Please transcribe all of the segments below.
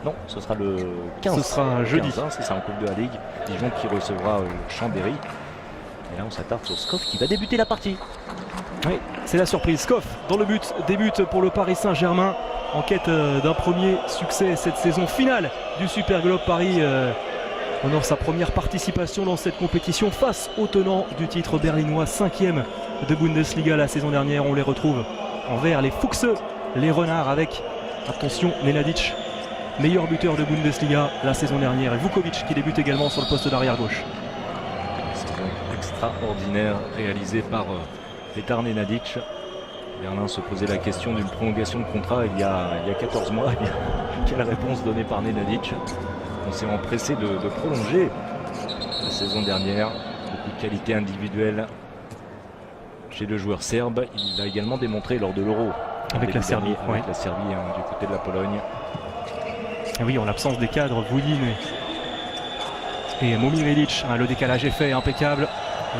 Non, ce sera le 15. Ce sera jeudi. 15, hein, c'est ça, en Coupe de la Ligue. Dijon qui recevra Chambéry. Et là, on s'attarde sur Scoff qui va débuter la partie. Oui, c'est la surprise. Scoff dans le but, débute pour le Paris Saint-Germain en quête d'un premier succès cette saison finale du Super Globe. Paris honore sa première participation dans cette compétition face au tenant du titre berlinois, 5e de Bundesliga la saison dernière. On les retrouve en vert, les Fuchse, les Renards avec, attention, Nenadic, meilleur buteur de Bundesliga la saison dernière, et Vukovic qui débute également sur le poste d'arrière gauche. Saison extraordinaire réalisée par Petar Nenadic. Berlin se posait la question d'une prolongation de contrat il y a 14 mois. Quelle réponse donnée par Nenadic? On s'est empressé de prolonger la saison dernière. Beaucoup de qualité individuelle chez le joueur serbe. Il l'a également démontré lors de l'Euro. Avec la Serbie. Avec la Serbie, hein, du côté de la Pologne. Et oui, en l'absence des cadres, Vujin et Momiredic, hein, le décalage est fait, impeccable.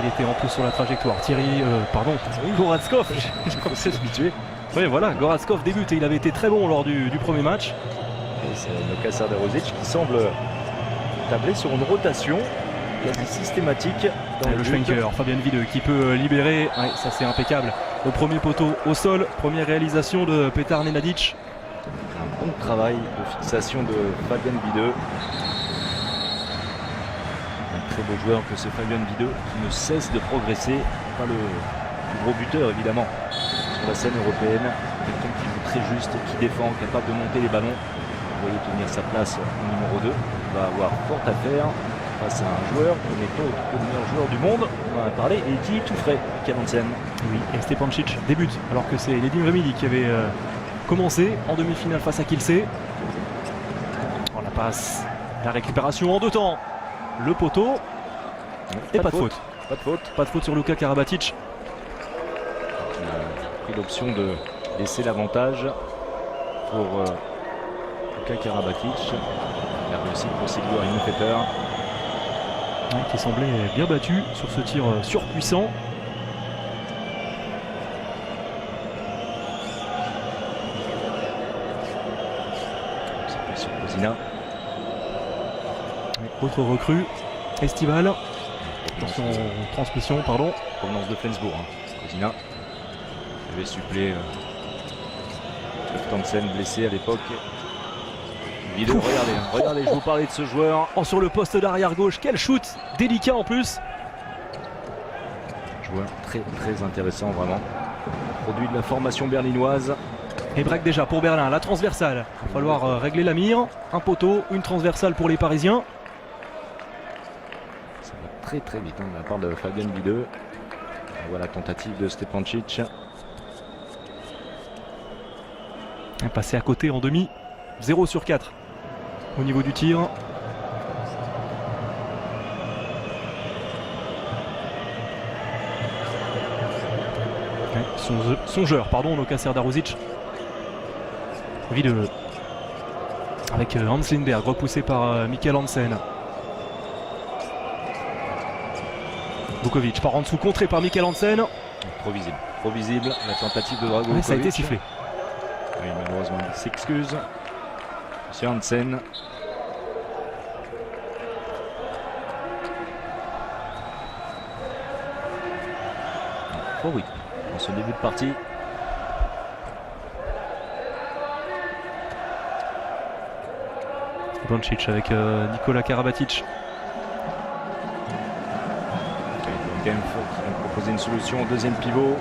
Il était en plus sur la trajectoire. Goratskov, j'ai commencé à s'habituer. Oui, voilà, Goratskov débute et il avait été très bon lors du premier match. Et c'est Nokasar Darozic qui semble tabler sur une rotation quasi systématique. Dans le Schwenker, Fabian Videux qui peut libérer. Ouais, ça c'est impeccable. Au premier poteau au sol, première réalisation de Petar Nenadic. Un bon travail de fixation de Fabian Videux. Un très beau joueur que c'est Fabian Videux qui ne cesse de progresser. Pas le plus gros buteur évidemment sur la scène européenne. Quelqu'un qui joue très juste, qui défend, capable de monter les ballons. Vous voyez tenir sa place au numéro 2. Il va avoir fort à faire face à un joueur qui n'est pas le meilleur joueur du monde. On en a parlé et qui est tout frais, Mikael Hansen. Oui, et Stepancic débute alors que c'est Nedim Remidi qui avait commencé en demi-finale face à Kielce. On la passe, la récupération en deux temps. Le poteau et pas de faute. Pas de faute. Pas de faute sur Luka Karabatic. Il a pris l'option de laisser l'avantage pour Luka Karabatic. Il a réussi le procédure à Inefeter. Qui semblait bien battu sur ce tir surpuissant. Sur Kozina. Autre recrue, Estival. Attention, transmission, pardon. Provenance de Flensbourg. Kozina. Il avait supplé Hansen blessé à l'époque. Vidéo, regardez, je vous parlais de ce joueur. Oh, sur le poste d'arrière gauche, quel shoot délicat en plus. Joueur très très intéressant vraiment. Produit de la formation berlinoise. Et break déjà pour Berlin, la transversale. Il va falloir régler la mire. Un poteau, une transversale pour les Parisiens. Ça va très très vite de la part de Fabian Videux. Voilà la tentative de Stepancic. Passé à côté en demi. 0 sur 4 au niveau du tir. Songeur, pardon, Nokasar Darozic. Videux. Avec Hans Lindberg, repoussé par Mikael Hansen. Vukovic par en dessous, contré par Mikael Hansen. Trop visible, la tentative de Drago. Ça a été sifflé. Oui, malheureusement, il s'excuse. Monsieur Hansen. Oh oui, dans ce début de partie. Stepancic avec Nikola Karabatic. Genf qui va proposer une solution au deuxième pivot.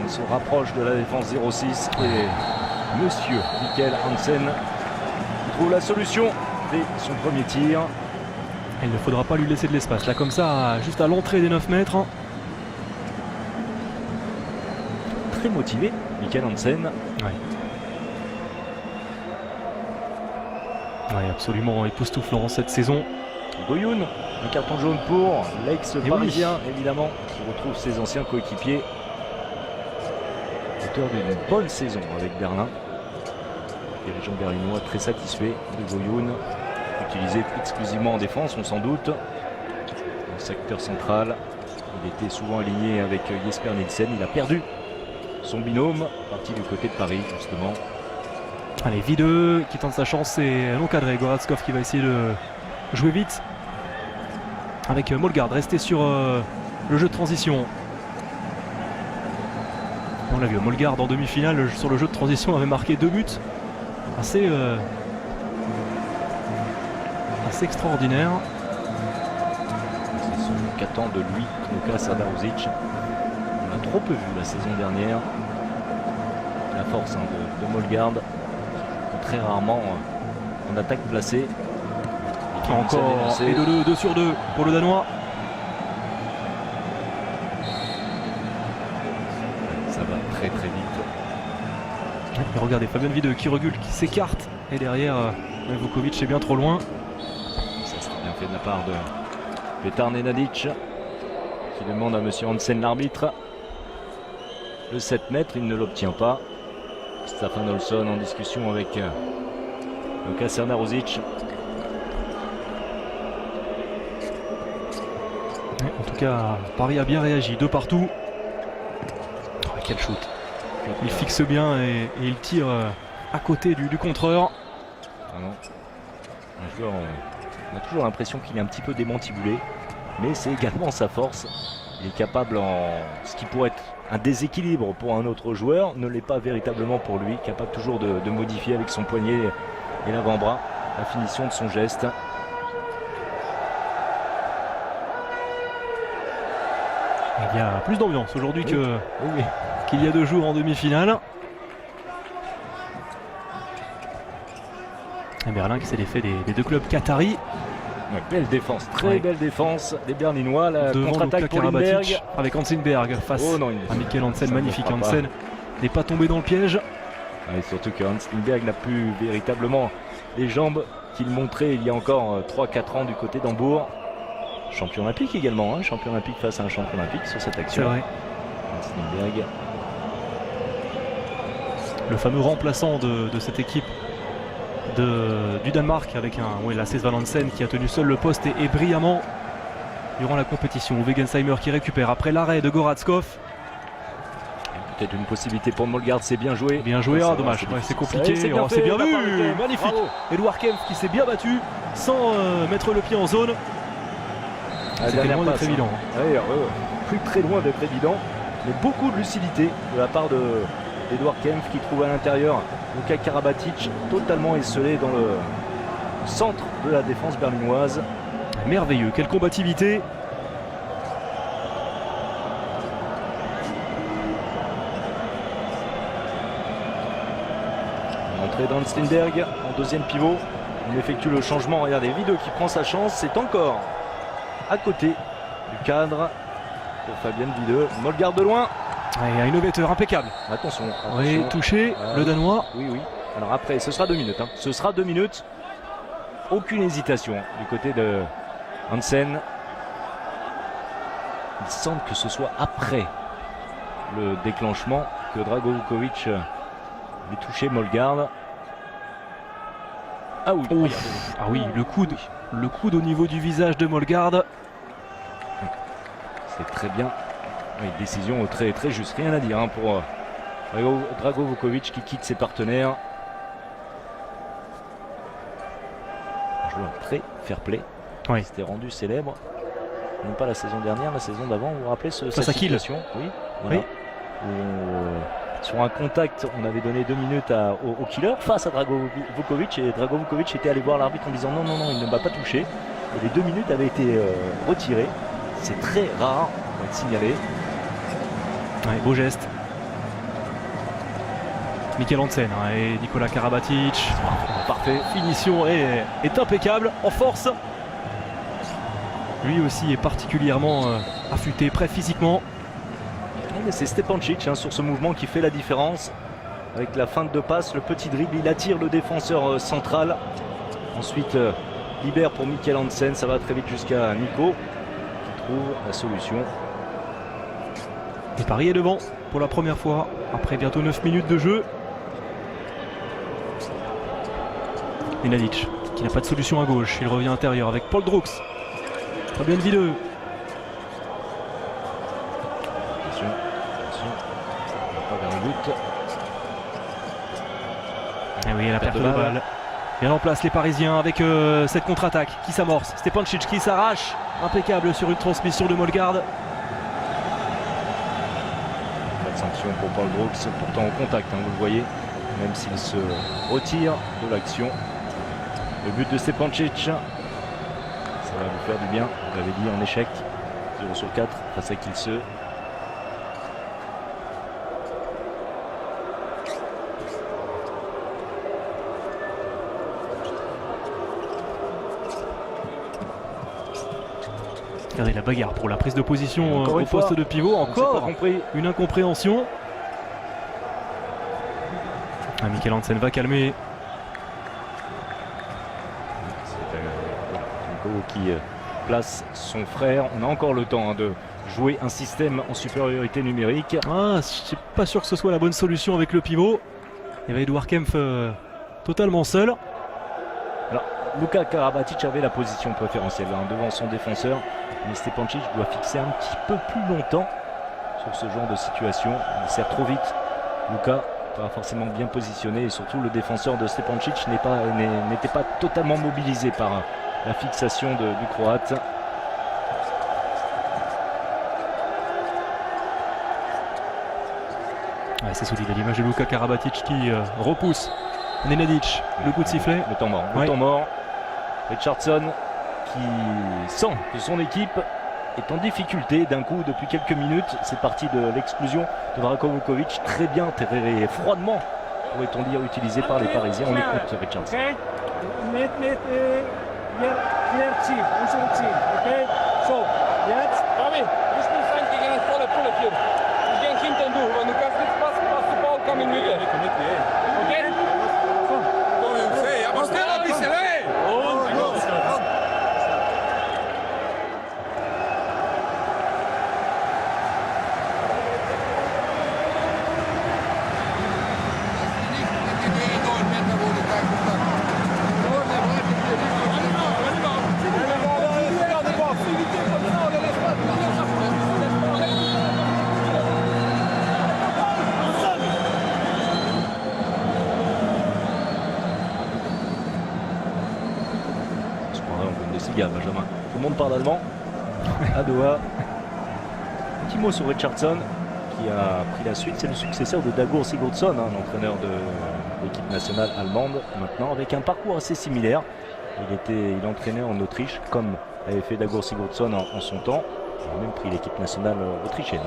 On se rapproche de la défense 0-6 et Monsieur Mikael Hansen trouve la solution dès son premier tir. Il ne faudra pas lui laisser de l'espace. Là comme ça, juste à l'entrée des 9 mètres. Très motivé, Mikael Hansen. Ouais, absolument époustouflant cette saison. Goyoun, un carton jaune pour l'ex-parisien, évidemment, qui retrouve ses anciens coéquipiers. Auteur d'une bonne saison avec Berlin. Dirigeant berlinois très satisfait de Goyoun, utilisé exclusivement en défense, on s'en doute. Dans le secteur central, il était souvent aligné avec Jesper Nielsen. Il a perdu son binôme, parti du côté de Paris, justement. Allez, Videux qui tente sa chance, c'est non cadré. Goratskov qui va essayer de jouer vite avec Molgaard, resté sur le jeu de transition. On l'a vu, Molgaard en demi-finale sur le jeu de transition avait marqué 2 buts. Assez extraordinaire. C'est ce qu'attend de lui Luka Srdarović. On l'a trop peu vu la saison dernière. La force de Molgaard, très rarement en attaque placée. Encore et de 2 sur 2 pour le Danois. Ça va très très vite. Et regardez, Fabien Videux qui recule, qui s'écarte. Et derrière, Vukovic est bien trop loin. Ça serait bien fait de la part de Petar Nenadic, qui demande à monsieur Hansen, l'arbitre, le 7 mètres. Il ne l'obtient pas. Staffan Olsson en discussion avec Luka Srdarović. En tout cas, Paris a bien réagi, 2 partout. Oh, quel shoot! Il fixe bien et il tire à côté du contreur. Vraiment. Un joueur, on a toujours l'impression qu'il est un petit peu démantibulé, mais c'est également sa force. Il est capable, en ce qui pourrait être un déséquilibre pour un autre joueur, ne l'est pas véritablement pour lui, capable toujours de modifier avec son poignet et l'avant-bras la finition de son geste. Il y a plus d'ambiance aujourd'hui Oui. qu'il y a 2 jours en demi-finale. Et Berlin qui s'est défait des 2 clubs qataris. Ouais, belle défense, très belle défense des Berlinois. La devant contre-attaque Luka pour Lindberg. Karabatic avec Hansenberg face à Mikkel Hansen. Magnifique, Hansen n'est pas tombé dans le piège. Et surtout que Hans Lindberg n'a plus véritablement les jambes qu'il montrait il y a encore 3-4 ans du côté d'Hambourg. Champion olympique également, hein, champion olympique face à un champion olympique sur cette action. C'est vrai. Hans Lindberg. Le fameux remplaçant de cette équipe du Danemark avec Lasse Valensen qui a tenu seul le poste et brillamment durant la compétition. Wegensheimer qui récupère après l'arrêt de Goratskov. Peut-être une possibilité pour Molgaard, c'est bien joué. Bien joué, dommage, c'est compliqué. C'est bien vu, magnifique. Edouard Kempf qui s'est bien battu sans mettre le pied en zone. C'était loin d'être évident. Plus très loin d'être évident, mais beaucoup de lucidité de la part d'Edouard Kempf qui trouve à l'intérieur Luka Karabatic totalement esselé dans le centre de la défense berlinoise. Merveilleux, quelle combativité. Entrée d'Hans Lindberg en deuxième pivot. Il effectue le changement. Regardez, Videux qui prend sa chance. C'est encore à côté du cadre pour Fabienne Videux. Molgaard de loin. Et un innovateur impeccable. Attention. Oui, touché, le Danois. Oui. Alors après, ce sera 2 minutes. Ce sera 2 minutes. Aucune hésitation du côté de Hansen. Il semble que ce soit après le déclenchement que Drago Vukovic ait touché Molgaard. Ah oui, le coude au niveau du visage de Molgaard. C'est très bien. Oui, décision très, très juste. Rien à dire pour Drago Vukovic qui quitte ses partenaires. Un joueur très fair-play. Oui. C'était rendu célèbre. Non pas la saison dernière, la saison d'avant. Vous vous rappelez cette situation? Oui. Voilà. Où sur un contact, on avait donné 2 minutes au killer face à Drago Vukovic. Et Drago Vukovic était allé voir l'arbitre en disant non, il ne m'a pas touché. Et les 2 minutes avaient été retirées. C'est très rare, on va être signalé. Ouais, beau geste. Mikkel Hansen et Nicolas Karabatic. Parfait. Finition est impeccable, en force. Lui aussi est particulièrement affûté, prêt physiquement. C'est Stepancic sur ce mouvement qui fait la différence. Avec la feinte de passe, le petit dribble, il attire le défenseur central. Ensuite, libère pour Mikkel Hansen. Ça va très vite jusqu'à Nico qui trouve la solution. Et Paris est devant pour la première fois après bientôt 9 minutes de jeu. Nenadic qui n'a pas de solution à gauche. Il revient intérieur avec Paul Drux. Fabien Videux. Pas vers le but. Et oui, la perte de balle. Bien en place les Parisiens avec cette contre-attaque qui s'amorce. Stepancic qui s'arrache. Impeccable sur une transmission de Mollegaard. Pas de sanction pour Paul Brooks, pourtant en contact, hein, vous le voyez, même s'il se retire de l'action. Le but de Stepancic, ça va vous faire du bien, vous l'avez dit, en échec. 0 sur 4 face à Kielce. Regardez la bagarre pour la prise de position au poste de pivot. Encore une incompréhension. Mikkel Hansen va calmer. C'est Nico qui place son frère. On a encore le temps de jouer un système en supériorité numérique. Ah, je suis pas sûr que ce soit la bonne solution avec le pivot. Il y avait Edouard Kempf totalement seul. Alors, Luka Karabatic avait la position préférentielle devant son défenseur. Mais Stepancic doit fixer un petit peu plus longtemps sur ce genre de situation. Il sert trop vite. Luka pas forcément bien positionné et surtout le défenseur de Stepancic n'était pas totalement mobilisé par la fixation du Croate. Ouais, c'est solide à l'image de Luka Karabatic qui repousse Nenadic. Le coup de sifflet. Le temps mort. Le temps mort. Richardson qui sent que son équipe est en difficulté d'un coup depuis quelques minutes. C'est parti de l'exclusion de Vratko Vukovic, très bien, très froidement, pourrait-on dire, utilisé par les Parisiens. On écoute Richardson. Benjamin. Tout le monde parle allemand à Doha. Petit mot sur Richardson qui a pris la suite. C'est le successeur de Dagur Sigurdsson, l'entraîneur de l'équipe nationale allemande maintenant, avec un parcours assez similaire. Il entraînait en Autriche comme avait fait Dagur Sigurdsson en son temps. Il a même pris l'équipe nationale autrichienne.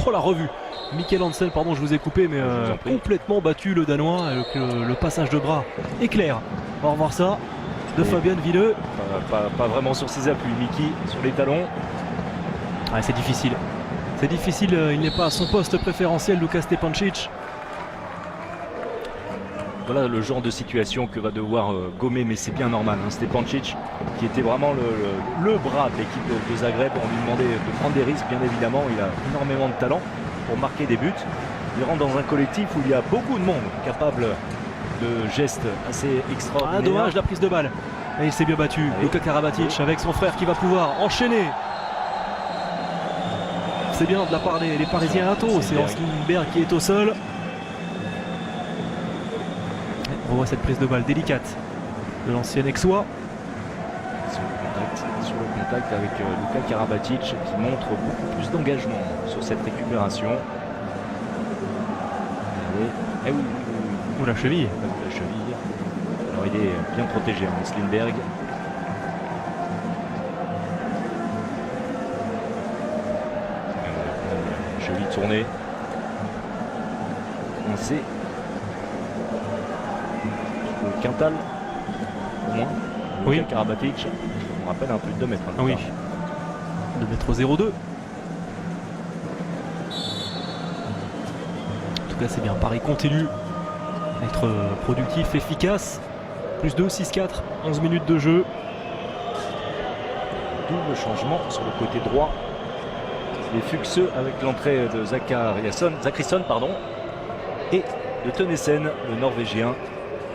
Oh la revue. Mikkel Hansen, pardon, je vous ai coupé, mais complètement battu le Danois avec le passage de bras éclair. On va revoir ça. De Fabien Villeux. Pas vraiment sur ses appuis, Mickey sur les talons. Ouais, c'est difficile. C'est difficile, il n'est pas à son poste préférentiel, Luka Stepancic. Voilà le genre de situation que va devoir gommer, mais c'est bien normal. Stepancic, qui était vraiment le bras de l'équipe de Zagreb, on lui demandait de prendre des risques, bien évidemment. Il a énormément de talent pour marquer des buts. Il rentre dans un collectif où il y a beaucoup de monde capable de gestes assez extraordinaires. Ah, dommage la prise de balle. Et il s'est bien battu. Luka Karabatic avec son frère qui va pouvoir enchaîner. C'est bien de la part des Parisiens à taux. C'est Hansenberg qui est au sol. On voit cette prise de balle délicate de l'ancien Aixois. Sur le contact avec Luka Karabatic qui montre beaucoup plus d'engagement sur cette récupération. Et oui. Ou la cheville. La cheville. Alors il est bien protégé, Hansenberg. Cheville tournée. Coincé. Le Quintal, au moins. Oui. Karabatic, on rappelle un plus de 2 mètres. Ah oui. 2,02 m. En tout cas, c'est bien. Paris continue à être productif, efficace. Plus 2, 6-4, 11 minutes de jeu. Double changement sur le côté droit. Les Fuchseux avec l'entrée de Zachrisson et de Tønnesen, le Norvégien,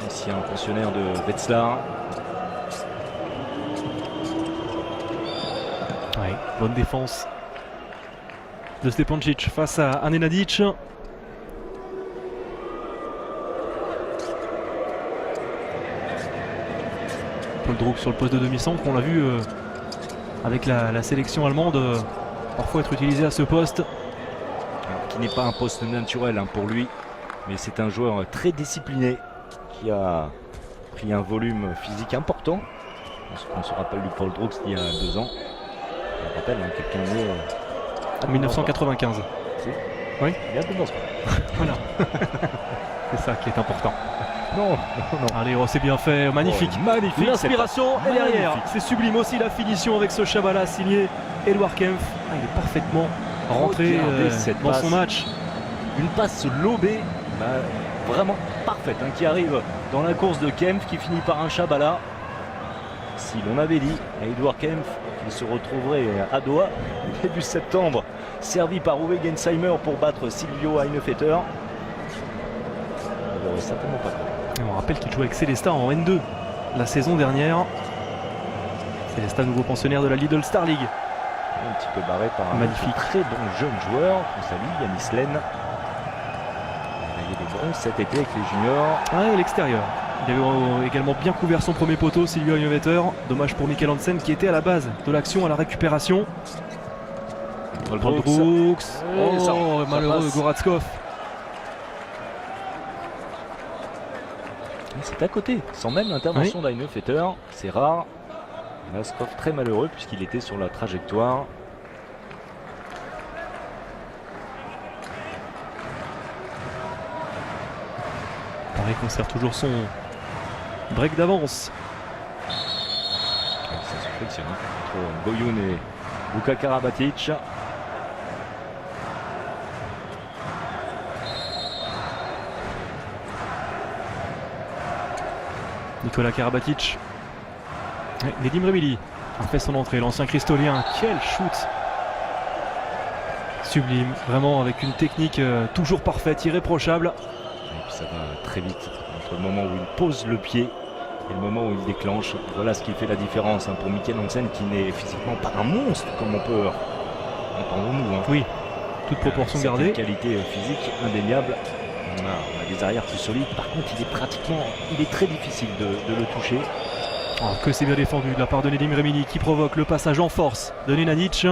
ancien pensionnaire de Wetzlar. Ouais, bonne défense de Stepancic face à Nenadic. Paul Druck sur le poste de demi-centre, on l'a vu avec la sélection allemande parfois être utilisé à ce poste. Alors, qui n'est pas un poste naturel pour lui, mais c'est un joueur très discipliné qui a pris un volume physique important. On se rappelle du Paul Druck il y a 2 ans. On rappelle quelqu'un né en 1995. Oui, il y a 2 ans. Voilà. C'est ça qui est important. Non. Allez, c'est bien fait, magnifique. Oh, magnifique. L'inspiration est derrière. C'est sublime aussi la finition avec ce Chabala signé Edouard Kempf. Il est parfaitement rentré dans son match. Une passe lobée, vraiment parfaite, qui arrive dans la course de Kempf qui finit par un Chabala. Si l'on avait dit à Edouard Kempf qu'il se retrouverait à Doha début septembre, servi par Uwe Gensheimer pour battre Silvio Heinefetter, on n'aurait certainement pas cru. On rappelle qu'il jouait avec Célestat en N2 la saison dernière. Célestat, nouveau pensionnaire de la Lidl Star League. Un petit peu barré par un magnifique, très bon jeune joueur, on salue, Yanis Len. Il y a des bons cet été avec les juniors. Ouais, l'extérieur. Il avait également bien couvert son premier poteau, Silvio Heinefetter. Dommage pour Mikkel Hansen qui était à la base de l'action à la récupération. Paul Druck. Oh, malheureux Goratskov. C'est à côté, sans même l'intervention d'Heinefetter. C'est rare. Goratskov très malheureux puisqu'il était sur la trajectoire. Paris conserve toujours son break d'avance. Ça se frictionne entre Boyoun et Luka Karabatic. Nicolas Karabatic. Nedim Remili a fait son entrée, l'ancien cristolien. Quel shoot sublime, vraiment avec une technique toujours parfaite, irréprochable. Et puis ça va très vite entre le moment où il pose le pied et le moment où il déclenche. Voilà ce qui fait la différence pour Mikkel Hansen, qui n'est physiquement pas un monstre comme on peut entendre-nous. Oui, toute proportion gardée. Une qualité physique indéniable. On a des arrières plus solides. Par contre, il est très difficile de le toucher. Oh, que c'est bien défendu de la part de Nedim Remili qui provoque le passage en force de Nenadic.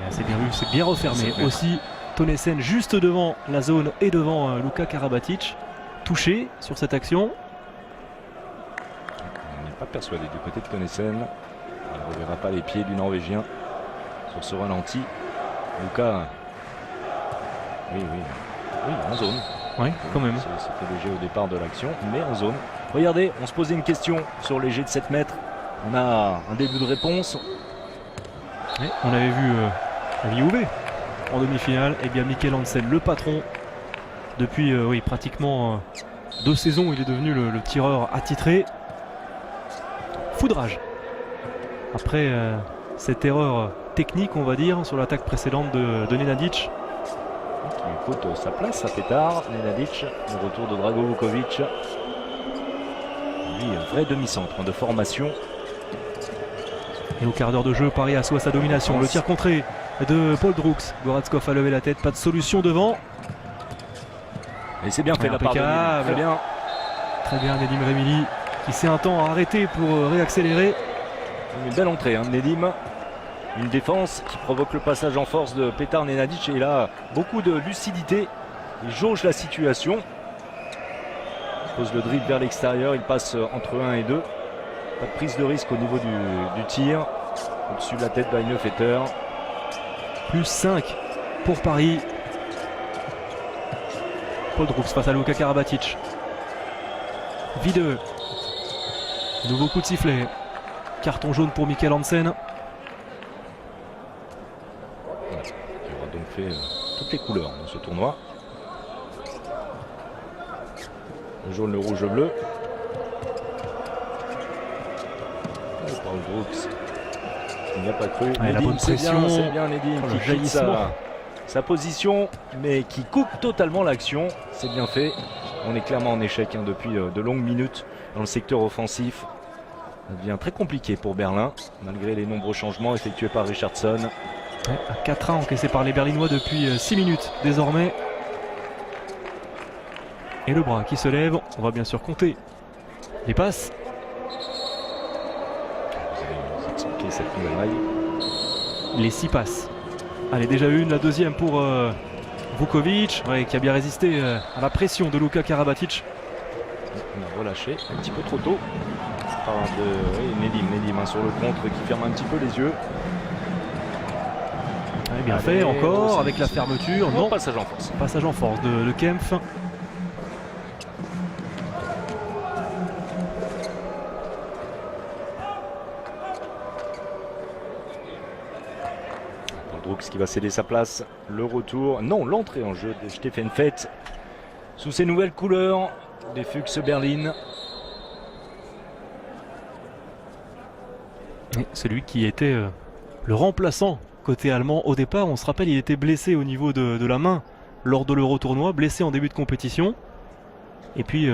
C'est bien vu, c'est bien refermé. Aussi, Tonesen juste devant la zone et devant Luka Karabatic. Touché sur cette action. On n'est pas persuadé du côté de Tonesen. On ne reverra pas les pieds du Norvégien sur ce ralenti. Luka, oui, en zone. Oui, quand même. C'était léger au départ de l'action, mais en zone. Regardez, on se posait une question sur les jets de 7 mètres. On a un début de réponse. Oui, on avait vu l'IUV en demi-finale. Et bien Mikkel Hansen, le patron, depuis pratiquement 2 saisons, il est devenu le tireur attitré. Foudrage. Après cette erreur technique, on va dire, sur l'attaque précédente de Nenadic. Qui coûte sa place à Petar. Nenadic, le retour de Drago Vukovic. Lui, un vrai demi-centre de formation. Et au quart d'heure de jeu, Paris assoit sa domination. Le tir contré de Paul Druck. Goratskov a levé la tête, pas de solution devant. Et c'est bien fait la part de Nedim. Très bien. Très bien Nedim Remili qui s'est un temps arrêté pour réaccélérer. Une belle entrée de Nedim. Une défense qui provoque le passage en force de Petar Nenadic. Et là, beaucoup de lucidité. Il jauge la situation. Il pose le dribble vers l'extérieur. Il passe entre 1 et 2. Pas de prise de risque au niveau du tir. Au-dessus de la tête d'Heinefetter. Plus 5 pour Paris. Paul Druck face à Luka Karabatic. V2. Nouveau coup de sifflet. Carton jaune pour Mikkel Hansen. Qui aura donc fait toutes les couleurs dans ce tournoi. Le jaune, le rouge, le bleu. Paul Druck, il n'y a pas cru. Ouais, Nedim, la bonne pression. C'est bien Nedim qui quitte sa position, mais qui coupe totalement l'action. C'est bien fait. On est clairement en échec depuis de longues minutes dans le secteur offensif. Ça devient très compliqué pour Berlin, malgré les nombreux changements effectués par Richardson. Ouais, à 4-1 encaissé par les Berlinois depuis 6 minutes désormais. Et le bras qui se lève, on va bien sûr compter les passes. Vous allez expliquer cette nouvelle règle. Les 6 passes. Allez, déjà une, la deuxième pour Vukovic, ouais, qui a bien résisté à la pression de Luka Karabatic. On a relâché un petit peu trop tôt. Par Nedim hein, sur le contre qui ferme un petit peu les yeux. Ouais, bien fait encore avec la fermeture. Non, passage en force. Passage en force de Kempf. Drux qui va céder sa place. Le retour, non, l'entrée en jeu de Stefan Fett sous ses nouvelles couleurs des Füchse Berlin. Et celui qui était le remplaçant côté allemand au départ, on se rappelle, il était blessé au niveau de la main lors de l'Euro tournoi, blessé en début de compétition. Et puis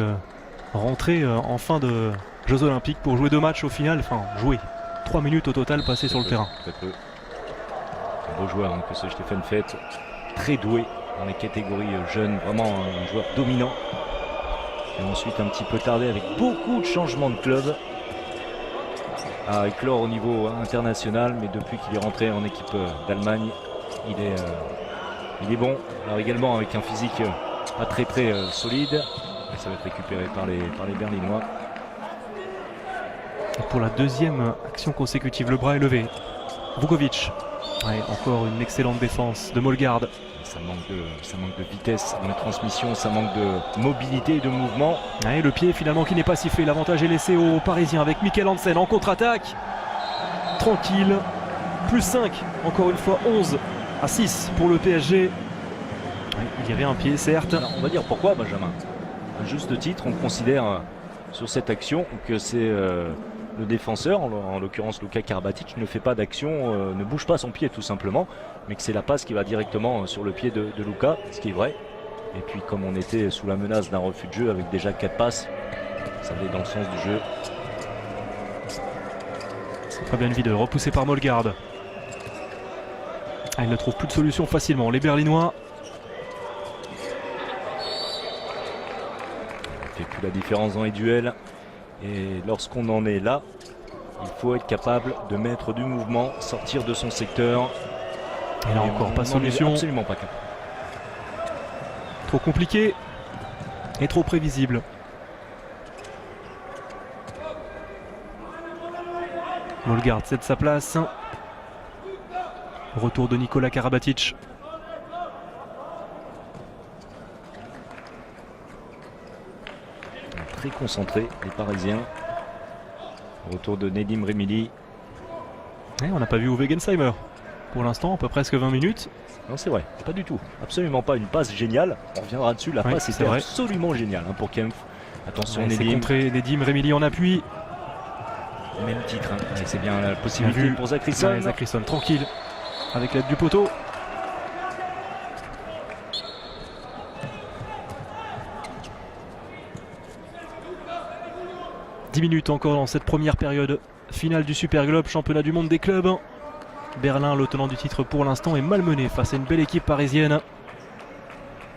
rentré en fin de Jeux Olympiques pour jouer 2 matchs au final, enfin jouer 3 minutes au total passées sur le terrain. Très peu. Un beau joueur hein, que ce Stefan Fett, très doué dans les catégories jeunes, vraiment un joueur dominant. Et ensuite un petit peu tardé avec beaucoup de changements de club à éclore au niveau international, mais depuis qu'il est rentré en équipe d'Allemagne, il est bon. Alors également avec un physique pas très solide, et ça va être récupéré par les Berlinois. Et pour la deuxième action consécutive, le bras est levé. Vukovic. Ouais, encore une excellente défense de Molgaard. Ça manque de vitesse dans les transmissions, ça manque de mobilité et de mouvement. Ouais, le pied finalement qui n'est pas sifflé. L'avantage est laissé aux Parisiens avec Mikkel Hansen en contre-attaque. Tranquille. Plus 5, encore une fois 11-6 pour le PSG. Ouais, il y avait un pied certes. Alors, on va dire pourquoi Benjamin. À juste titre, on considère sur cette action que c'est le défenseur, en l'occurrence Luka Karabatic, ne fait pas d'action, ne bouge pas son pied tout simplement, mais que c'est la passe qui va directement sur le pied de Luka, ce qui est vrai. Et puis comme on était sous la menace d'un refus de jeu avec déjà 4 passes, ça allait dans le sens du jeu. Fabien Vidal repoussé par Molgaard. Ah, il ne trouve plus de solution facilement. Les Berlinois. Il ne fait plus la différence dans les duels. Et lorsqu'on en est là, il faut être capable de mettre du mouvement, sortir de son secteur. Et là encore, pas de solution. Absolument pas capable. Trop compliqué et trop prévisible. Molgaard cède sa place. Retour de Nikola Karabatic. Très concentrés, les Parisiens. Retour de Nedim Remili. On n'a pas vu Uwe Gensheimer pour l'instant, à peu presque 20 minutes. Non, c'est vrai, pas du tout. Absolument pas une passe géniale. On reviendra dessus. La passe était absolument géniale hein, pour Kempf. Attention, Nedim. C'est contré, Nedim Remili en appui. Même titre. Hein. C'est bien la possibilité pour Zachrisson. Ouais, Zachrisson tranquille avec l'aide du poteau. « 10 minutes encore dans cette première période finale du Super Globe, championnat du monde des clubs. Berlin, le tenant du titre pour l'instant, est malmené face à une belle équipe parisienne.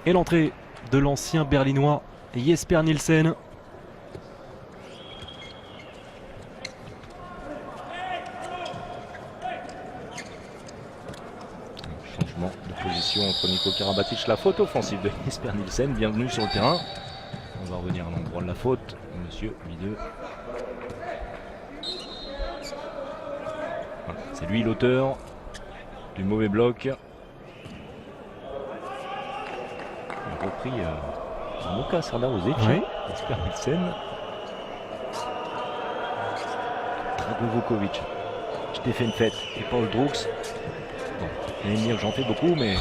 Et l'entrée de l'ancien berlinois Jesper Nielsen. Changement de position entre Niko Karabatic, la faute offensive de Jesper Nielsen, bienvenue sur le terrain. On va revenir à l'endroit de la faute, monsieur Videux. C'est lui l'auteur du mauvais bloc. Il a repris Luka Sardar-Ozec, Jesper Nielsen. Drago Vukovic, Stefan Fett et Paul Drux. Bon, vous allez me dire que j'en fais beaucoup, mais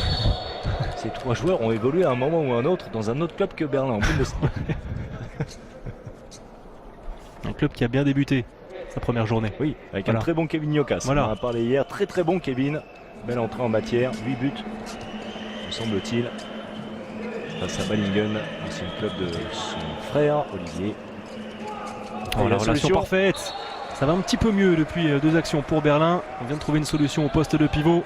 ces 3 joueurs ont évolué à un moment ou à un autre dans un autre club que Berlin, en Bundesliga. Un club qui a bien débuté sa première journée. Oui, avec un très bon Kevin Nyokas. Voilà. On en a parlé hier, très bon Kevin. Belle entrée en matière, 8 buts, me semble-t-il. Face à Ballingen, c'est le club de son frère, Olivier. Oh, la relation parfaite. Ça va un petit peu mieux depuis 2 actions pour Berlin. On vient de trouver une solution au poste de pivot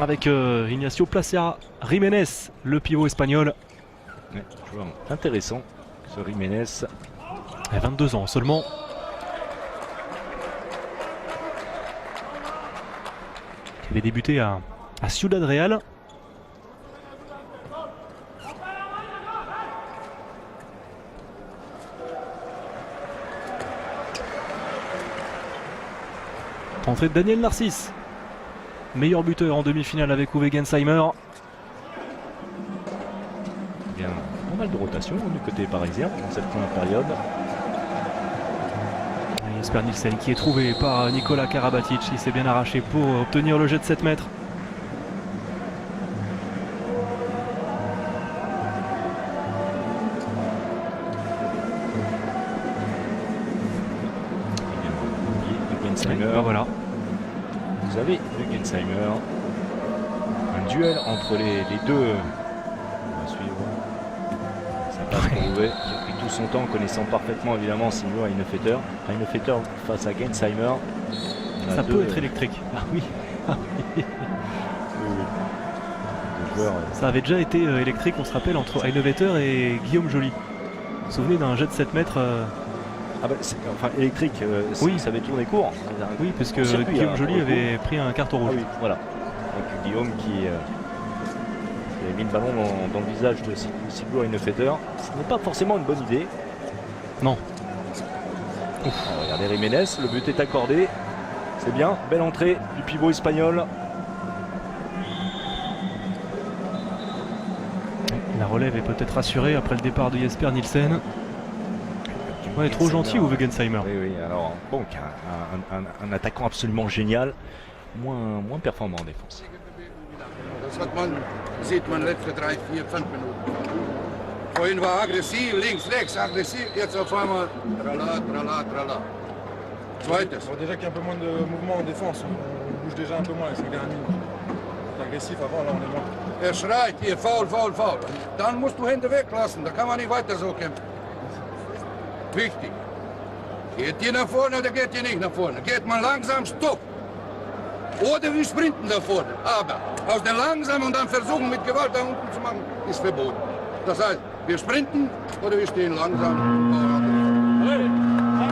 avec Ignacio Placia Jiménez, le pivot espagnol. Ouais, joueur intéressant, ce Jiménez. À 22 ans seulement. Il avait débuté à Ciudad Real. Entrée de Daniel Narcisse, meilleur buteur en demi-finale avec Uwe Gensheimer. Bien, pas mal de rotation du côté parisien dans cette première période. Et Jesper Nielsen qui est trouvé par Nikola Karabatic. Il s'est bien arraché pour obtenir le jet de 7 mètres. Voilà. Vous avez le Gensheimer. Un duel entre les deux. On va suivre. Ça passe pour Uwe, qui a pris tout son temps, connaissant parfaitement évidemment Signor Heinefetter. Heinefetter face à Gensheimer. Ça peut être électrique. Ah oui. Ah oui. Joueurs, ça avait déjà été électrique, on se rappelle, entre Heinefetter et Guillaume Joly. Vous vous souvenez d'un jet de 7 mètres Ah bah, enfin électrique, oui. Ça avait tourné court. Oui, parce que Guillaume Joly avait pris un carton rouge. Ah oui, voilà. Donc Guillaume qui avait mis le ballon dans le visage de Signor Heinefetter. Ce n'est pas forcément une bonne idée. Non. Regardez Jiménez, le but est accordé. C'est bien, belle entrée du pivot espagnol. La relève est peut-être assurée après le départ de Jesper Nielsen. Ouais, trop gentil Uwe Gensheimer. Oui, oui, alors bon, un attaquant absolument génial, moins performant en défense. Sieht man letzte 3, 4, 5 Minuten. Vorhin war aggressiv, links, rechts, agressif, jetzt auf einmal trala. Zweites. Bon, déjà qu'il y a un peu moins de mouvement en défense, on bouge déjà un peu moins les 5 dernières minutes. On est agressif avant, là on est moins. Er schreit hier, faul. Dann musst du Hände weglassen, da kann man nicht weiter so kämpfen. Wichtig. Geht ihr nach vorne oder geht ihr nicht nach vorne? Geht man langsam, stopp. Oder wir sprinten da vorne. Aber aus dem langsam und dann versuchen mit Gewalt da unten zu machen, ist verboten. Das heißt, wir sprinten oder wir stehen langsam. On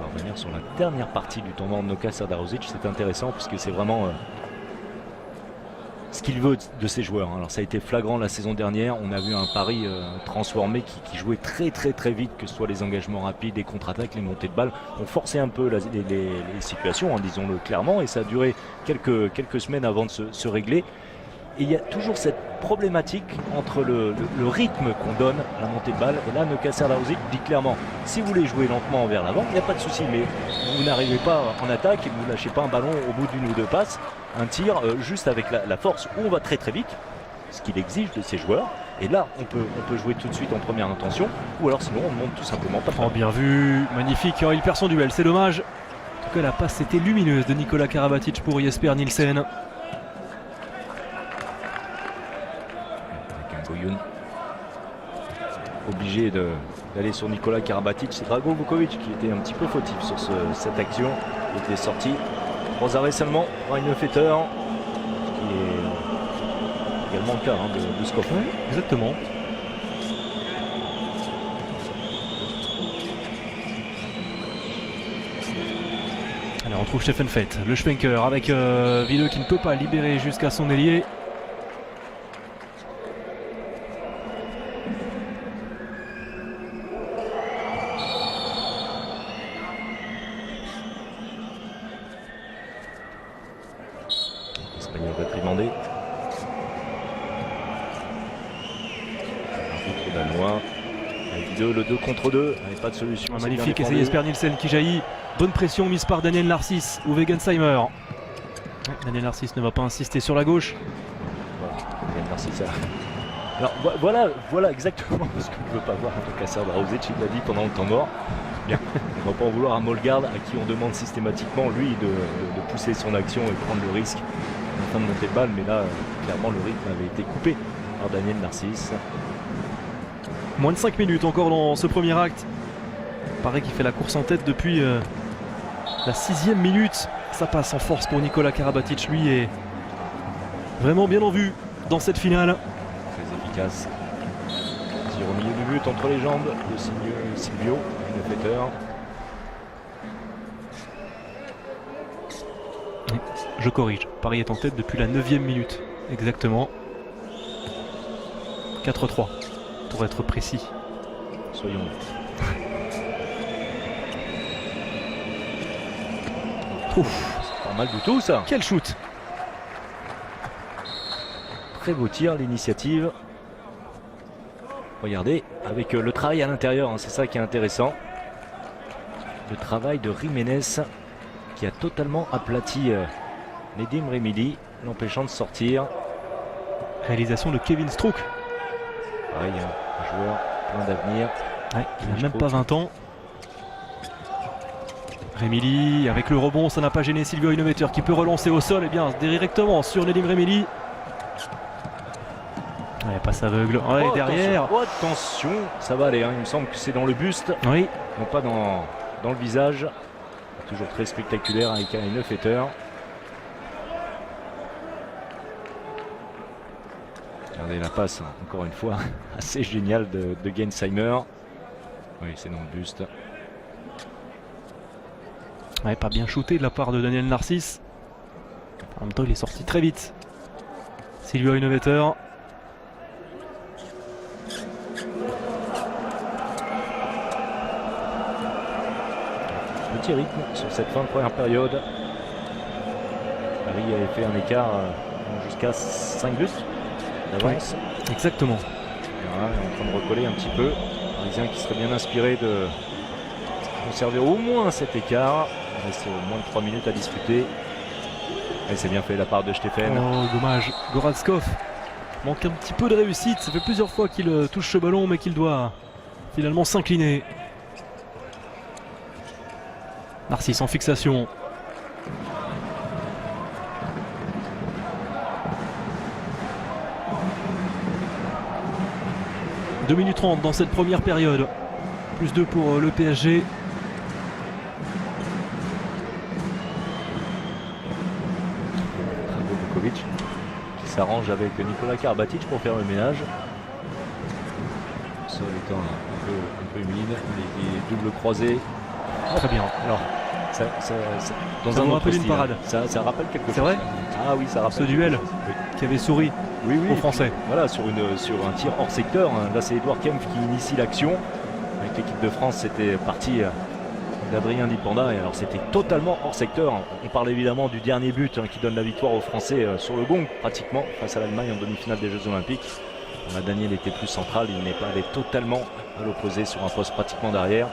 va revenir sur la dernière partie du tournoi de Noka Serdarazic. C'est intéressant puisque c'est vraiment ce qu'il veut de ses joueurs. Alors ça a été flagrant la saison dernière. On a vu un Paris transformé qui jouait très vite, que ce soit les engagements rapides, les contre-attaques, les montées de balles. On forçait un peu les situations, disons-le clairement, et ça a duré quelques semaines avant de se régler. Et il y a toujours cette problématique entre le rythme qu'on donne à la montée de balle. Et là, Noka Serdarazic dit clairement, si vous voulez jouer lentement vers l'avant, il n'y a pas de souci, mais vous n'arrivez pas en attaque et vous ne lâchez pas un ballon au bout d'une ou deux passes. Un tir juste avec la force où on va très vite, ce qu'il exige de ses joueurs. Et là, on peut jouer tout de suite en première intention, ou alors sinon on ne monte tout simplement pas. Oh, bien vu, magnifique, il perd son duel, c'est dommage. En tout cas, la passe était lumineuse de Nikola Karabatic pour Jesper Nielsen. Avec un Goyoun obligé d'aller sur Nikola Karabatic. C'est Drago Vukovic qui était un petit peu fautif sur cette action. Il était sorti. 3 arrêts seulement pour Heinefetter, qui est également le cas de Skov. Oui, exactement. Allez, on retrouve Steffenfett, le Schwenker avec Villeux qui ne peut pas libérer jusqu'à son ailier. L'Espagnol réprimandé. Arbitre danois. Avec le 2 contre 2. Avec pas de solution. Magnifique, et c'est Jesper Nielsen qui jaillit. Bonne pression mise par Daniel Narcisse. Uwe Gensheimer. Daniel Narcisse ne va pas insister sur la gauche. Voilà, Daniel Narcisse. Alors voilà exactement ce que je ne veux pas voir. En tout cas, Serdarazic, il l'a dit pendant le temps mort. Bien. On ne va pas en vouloir à Molgard, à qui on demande systématiquement, lui, de pousser son action et prendre le risque en fin de montée de balle. Mais là, clairement, le rythme avait été coupé par Daniel Narcisse. Moins de 5 minutes encore dans ce premier acte. Pareil qu'il fait la course en tête depuis la 6e minute. ça passe en force pour Nikola Karabatic. Lui est vraiment bien en vue dans cette finale. Très efficace. Tir au milieu du but entre les jambes de Silvio, le fêteur. Je corrige, Paris est en tête depuis la 9e minute, exactement. 4-3, pour être précis. Soyons. Ouf, c'est pas mal du tout ça. Quel shoot! Très beau tir, l'initiative. Regardez, avec le travail à l'intérieur, hein, c'est ça qui est intéressant. Le travail de Jiménez qui a totalement aplati Nedim Remili, l'empêchant de sortir. Réalisation de Kevin Strouk. Pareil, un joueur plein d'avenir. Ouais, il n'a même pas 20 ans. Remili avec le rebond, ça n'a pas gêné Silvio Innovator qui peut relancer au sol et bien directement sur Nedim Remili. Ouais, passe aveugle. Ouais, Oh, derrière. attention, ça va aller, hein. Il me semble que c'est dans le buste, Oui, non pas dans le visage. Toujours très spectaculaire avec un fêteur. Regardez la passe, hein, encore une fois, assez géniale de Gensheimer. Oui, c'est dans le buste. ouais, pas bien shooté de la part de Daniel Narcisse. En même temps, il est sorti très vite. Silvio Innovator. Petit rythme sur cette fin de première période. Paris avait fait un écart jusqu'à 5 buts d'avance. Exactement. Et voilà, on est en train de recoller un petit peu. Parisien qui serait bien inspiré de conserver au moins cet écart. Il reste moins de 3 minutes à disputer. Et c'est bien fait de la part de Stéphane. Oh, dommage. Goratskov manque un petit peu de réussite. Ça fait plusieurs fois qu'il touche ce ballon, mais qu'il doit finalement s'incliner. Narcisse en fixation. « 2 minutes 30 dans cette première période. Plus 2 pour le PSG. Vukovic qui s'arrange avec Nikola Karabatic pour faire le ménage. Le sol étant un peu humide. Les doubles croisés. Très bien. Alors, dans Ça un me autre rappelle une style, parade. Ça rappelle quelque chose. C'est vrai? Ah oui, ça rappelle Ce duel oui. qui avait souri Oui, aux Français. Voilà, sur un tir hors secteur. Hein. Là, c'est Edouard Kempf qui initie l'action. Avec l'équipe de France, c'était parti d'Adrien Dipanda. Et alors, c'était totalement hors secteur. On parle évidemment du dernier but qui donne la victoire aux Français sur le gong, pratiquement, face à l'Allemagne en demi-finale des Jeux Olympiques. Là, Daniel était plus central. Il n'est pas allé totalement à l'opposé sur un poste pratiquement derrière.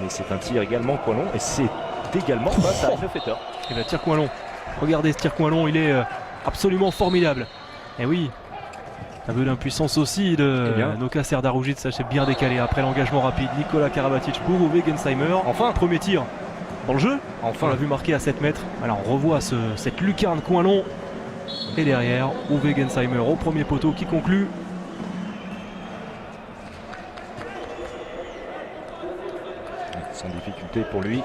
Mais c'est un tir également coin long. Et c'est également face à Innovator. Et le tir coin long. Regardez ce tir coin long, il est absolument formidable. Et oui, un peu d'impuissance aussi de Noka Serdaroujit, ça s'est bien décalé après l'engagement rapide. Nikola Karabatic pour Uwe Gensheimer. Enfin, premier tir dans le jeu. enfin. On l'a vu marquer à 7 mètres. Alors on revoit cette lucarne coin long. Et derrière, Uwe Gensheimer au premier poteau qui conclut. Sans difficulté pour lui.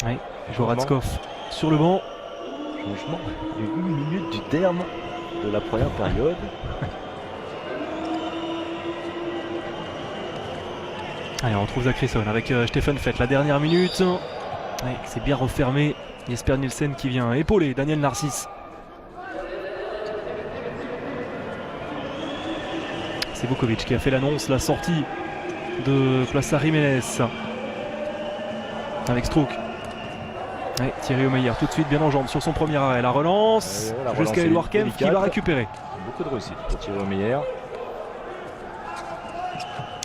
Oui, Goratskov sur le banc. Changement de 1 minute du terme de la première période. Allez, on retrouve Zakrisson avec Stéphane Fett. La dernière minute. Oui, c'est bien refermé. Jesper Nielsen qui vient épauler Daniel Narcisse. C'est Vukovic qui a fait l'annonce, la sortie de Plaza Jiménez. Avec Strouk. Ouais, Thierry Omeyer tout de suite bien en jambes sur son premier arrêt. La relance jusqu'à Edouard Kempf qui va récupérer. Beaucoup de réussite pour Thierry Omeyer.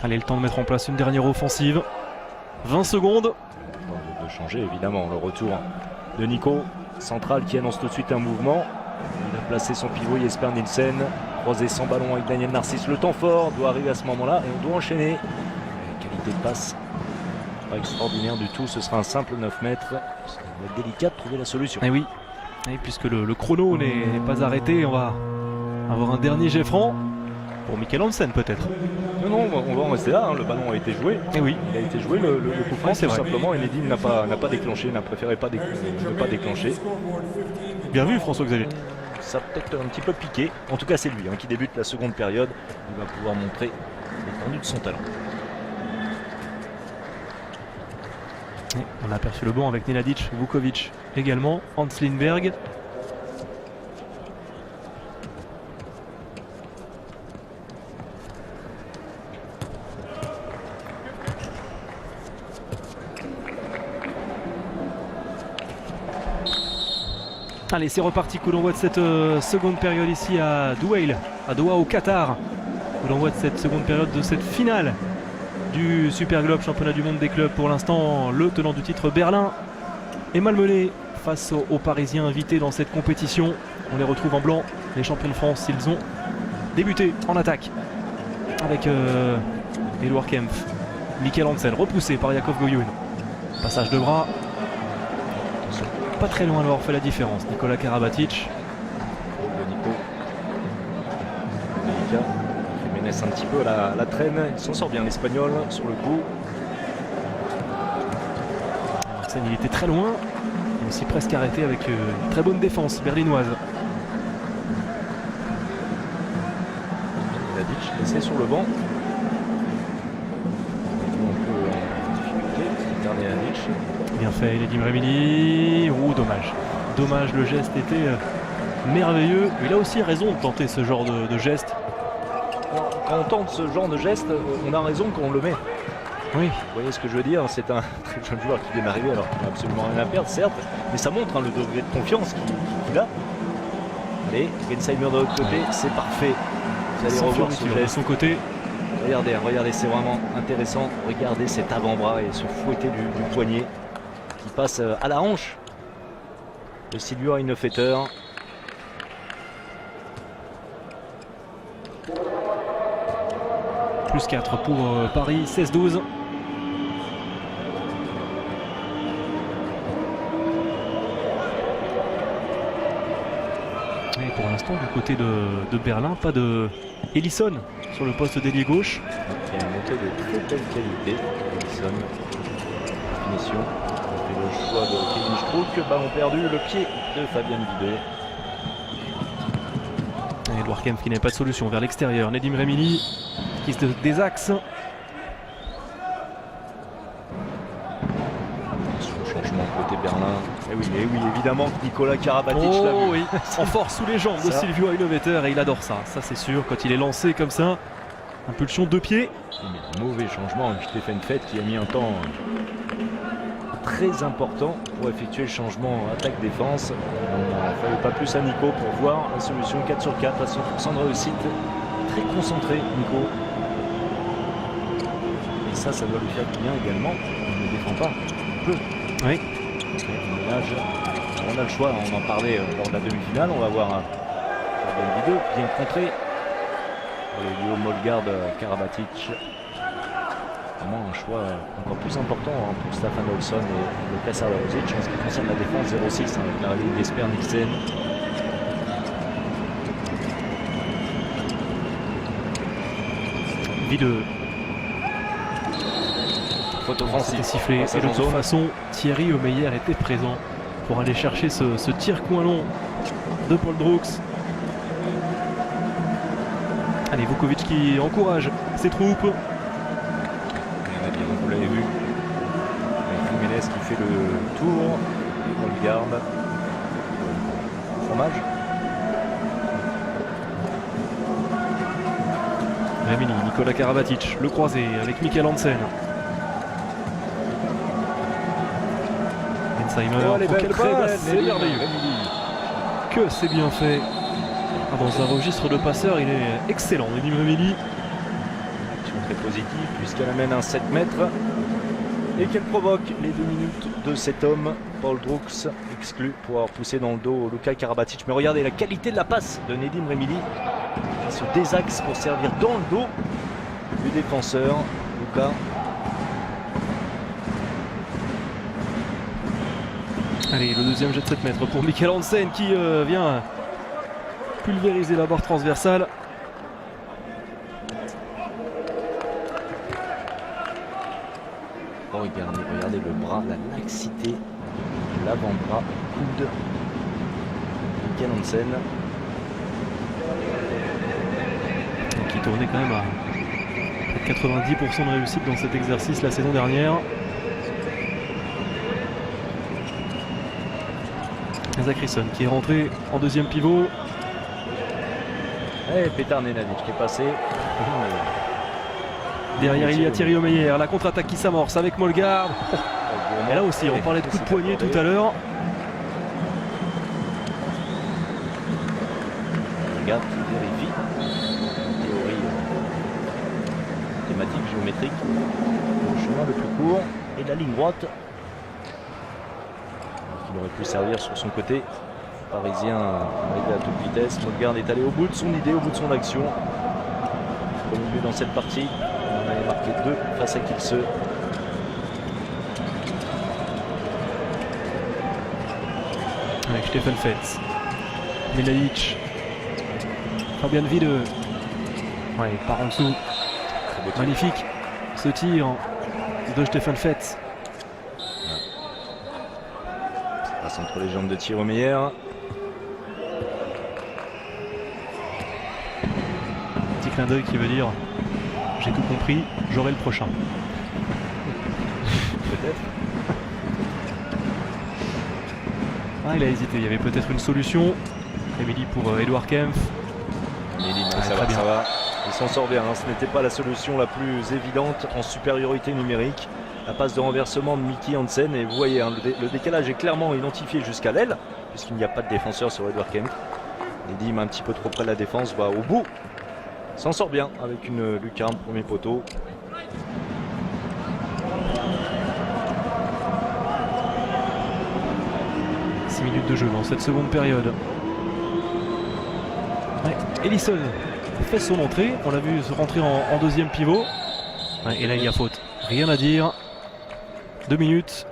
Allez, le temps de mettre en place une dernière offensive. 20 secondes. De changer évidemment le retour de Nico. Central qui annonce tout de suite un mouvement. Il a placé son pivot Jesper Nielsen. Croisé sans ballon avec Daniel Narcisse. Le temps fort doit arriver à ce moment-là et on doit enchaîner. Qualité de passe pas extraordinaire du tout. Ce sera un simple 9 mètres. Ça va être délicat de trouver la solution. Et oui, et puisque le chrono n'est pas arrêté, on va avoir un dernier jet franc. Pour Mikkel Hansen peut-être. Non, on va en rester là, hein. Le ballon a été joué. Et oui. Il a été joué, le coup franc, c'est tout vrai. simplement, et Nedim n'a pas déclenché, n'a préféré ne pas déclencher. Bien vu François-Xavier. Ça a peut-être un petit peu piqué. En tout cas, c'est lui qui débute la seconde période. Il va pouvoir montrer l'étendue de son talent. Et on a aperçu le banc avec Nenadic, Vukovic également, Hans Lindberg. Allez, c'est reparti, coup d'envoi de cette seconde période ici à Douail, à Doha au Qatar. Coup d'envoi de cette seconde période de cette finale du Super Globe, championnat du monde des clubs. Pour l'instant, le tenant du titre Berlin est malmené face aux Parisiens invités dans cette compétition. On les retrouve en blanc, les champions de France. Ils ont débuté en attaque avec Edouard Kempf. Mikkel Hansen repoussé par Jakov Goyoun. Passage de bras. Pas très loin d'avoir fait la différence. Nikola Karabatic. Nico. Délicat. Jiménez un petit peu à la traîne. Il s'en sort bien l'Espagnol sur le coup. Hansen, il était très loin. Il aussi presque arrêté avec une très bonne défense berlinoise. Nenadic laissé sur le banc. Un peu en difficulté. Dernier Nenadic. Bien fait, Nedim Remili. Ouh, dommage. Dommage, le geste était merveilleux. Il a aussi raison de tenter ce genre de geste. Quand on tente ce genre de geste, on a raison quand on le met. Oui. Vous voyez ce que je veux dire? C'est un très jeune joueur qui vient d'arriver, alors qu'il n'a absolument rien à perdre, certes, mais ça montre le degré de confiance qu'il a. Allez, Gensheimer de l'autre côté, c'est parfait. Vous allez revoir ce de geste. son côté. Regardez, c'est vraiment intéressant. Regardez cet avant-bras et ce fouetté du poignet qui passe à la hanche de Silvio Heinefetter. Plus 4 pour Paris, 16-12. Et pour l'instant, du côté de Berlin, pas de Elisson sur le poste d'ailier gauche. Il a monté de très belle qualité. Elisson, finition. Il fait le choix de Kevin Struck. Ballon perdu, le pied de Fabien Guidet. Edouard Kempf qui n'avait pas de solution vers l'extérieur. Nedim Remili qui se désaxe. Changement côté Berlin. Et oui, évidemment que Nikola Karabatic l'a vu. Oui, en force sous les jambes de Silvio Heinefetter et il adore ça. Ça c'est sûr, quand il est lancé comme ça. Impulsion de pied. Mauvais changement. Stéphane Fett qui a mis un temps très important pour effectuer le changement attaque-défense. Il ne fallait pas plus à Nico pour voir la solution 4 sur 4 à 100% de réussite. Très concentré Nico. Et ça doit lui faire du bien également. Il ne défend pas. Peu. Oui. On a le choix, on en parlait lors de la demi-finale. On va voir Fabien Guidet bien contré. Le duo Molgaard-Karabatic. Vraiment un choix encore plus important pour Staffan Olsson et Lukas Arlauzic en ce qui concerne la défense 0-6 avec l'arrivée d'Jesper Nixen. Videux. Faute offensive. C'était sifflé. Et de toute façon, Thierry Omeyer était présent pour aller chercher ce tir coin long de Paul Droox. Allez, Vukovic qui encourage ses troupes. Vous l'avez vu. Jiménez qui fait le tour. On le garde. Fromage. Remili, Nikola Karabatic, le croisé avec Mikkel Hansen. Gensheimer, quelle passe, c'est merveilleux. Que c'est bien fait. Dans un registre de passeur, il est excellent, Nedim Remili. Action très positive puisqu'elle amène un 7 mètres et qu'elle provoque les 2 minutes de cet homme. Paul Droox exclu pour avoir poussé dans le dos Luka Karabatic. Mais regardez la qualité de la passe de Nedim Remili. Il se désaxe pour servir dans le dos du défenseur Luka. Allez, le deuxième jet de 7 mètres pour Mikkel Hansen qui vient pulvériser la barre transversale. regardez le bras, la laxité de l'avant-bras, coude. Mikael Hansen. Qui tournait quand même à 90% de réussite dans cet exercice la saison dernière. Zachrisson qui est rentré en deuxième pivot. Et Petar Nenadic qui est passé. Derrière il y a Thierry Omeyer, la contre-attaque qui s'amorce avec Molgaard. Et là aussi on parlait de coup de poignet tout à l'heure. Regarde qui vérifie. Théorie mathématique, géométrique. Le chemin le plus court et la ligne droite. Il aurait pu servir sur son côté. Parisien arrivé à toute vitesse. Molgaard est allé au bout de son idée, au bout de son action. Premier but dans cette partie. On en avait marqué 2 face à Kielce. Avec Stefan Fetz. Nenadic. Fabian Wiede. Ouais, par en dessous. Magnifique ce tir de Stefan Fetz. Passe entre les jambes de Thierry Omeyer. Petit clin d'œil qui veut dire j'ai tout compris, j'aurai le prochain. Peut-être. Ah, il a hésité, il y avait peut-être une solution. Après-midi pour Edouard Kempf. Ça va. Il s'en sort bien, hein. Ce n'était pas la solution la plus évidente en supériorité numérique. La passe de renversement de Mikael Hansen et vous voyez, hein, le décalage est clairement identifié jusqu'à l'aile puisqu'il n'y a pas de défenseur sur Edouard Kempf. Nedim un petit peu trop près de la défense, va au bout. S'en sort bien avec une lucarne, premier poteau. Minutes de jeu dans cette seconde période. Ouais, Ellison fait son entrée, on l'a vu se rentrer en deuxième pivot. Ouais, et là il y a faute, rien à dire. 2 minutes.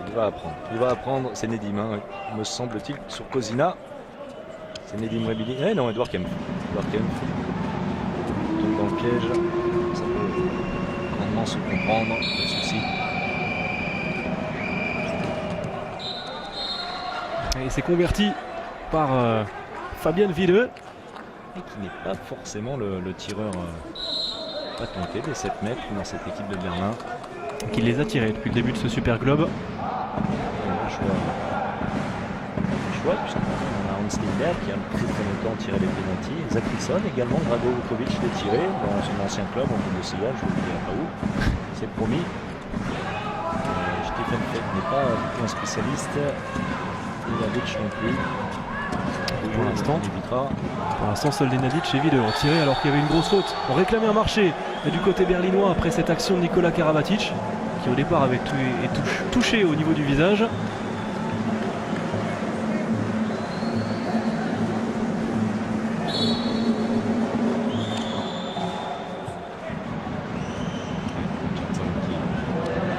Il va apprendre, c'est Nedim, hein, me semble-t-il, sur Kozina. C'est Nedim Rebili. Eh non, Edouard Kempf. Edouard Kempf tombe dans le piège. Ça peut grandement se comprendre, pas de souci. Et c'est converti par Fabian Wiede. Et qui n'est pas forcément le tireur patenté des 7 mètres dans cette équipe de Berlin. Qui les a tirés depuis le début de ce Super Globe. Choix puisqu'on a Hans Lindberg qui a très longtemps tiré les pénaltys. Zachrisson également, Drago Vukovic les tiré dans son ancien club en Bundesliga, je ne vous dirai pas où. C'est promis. Stefan Fett n'est pas un spécialiste. Nenadic non plus. Pour l'instant, seul Nenadic et Wiede ont tiré alors qu'il y avait une grosse faute. On réclamait un marché du côté berlinois après cette action de Nikola Karabatic qui au départ avait touché au niveau du visage.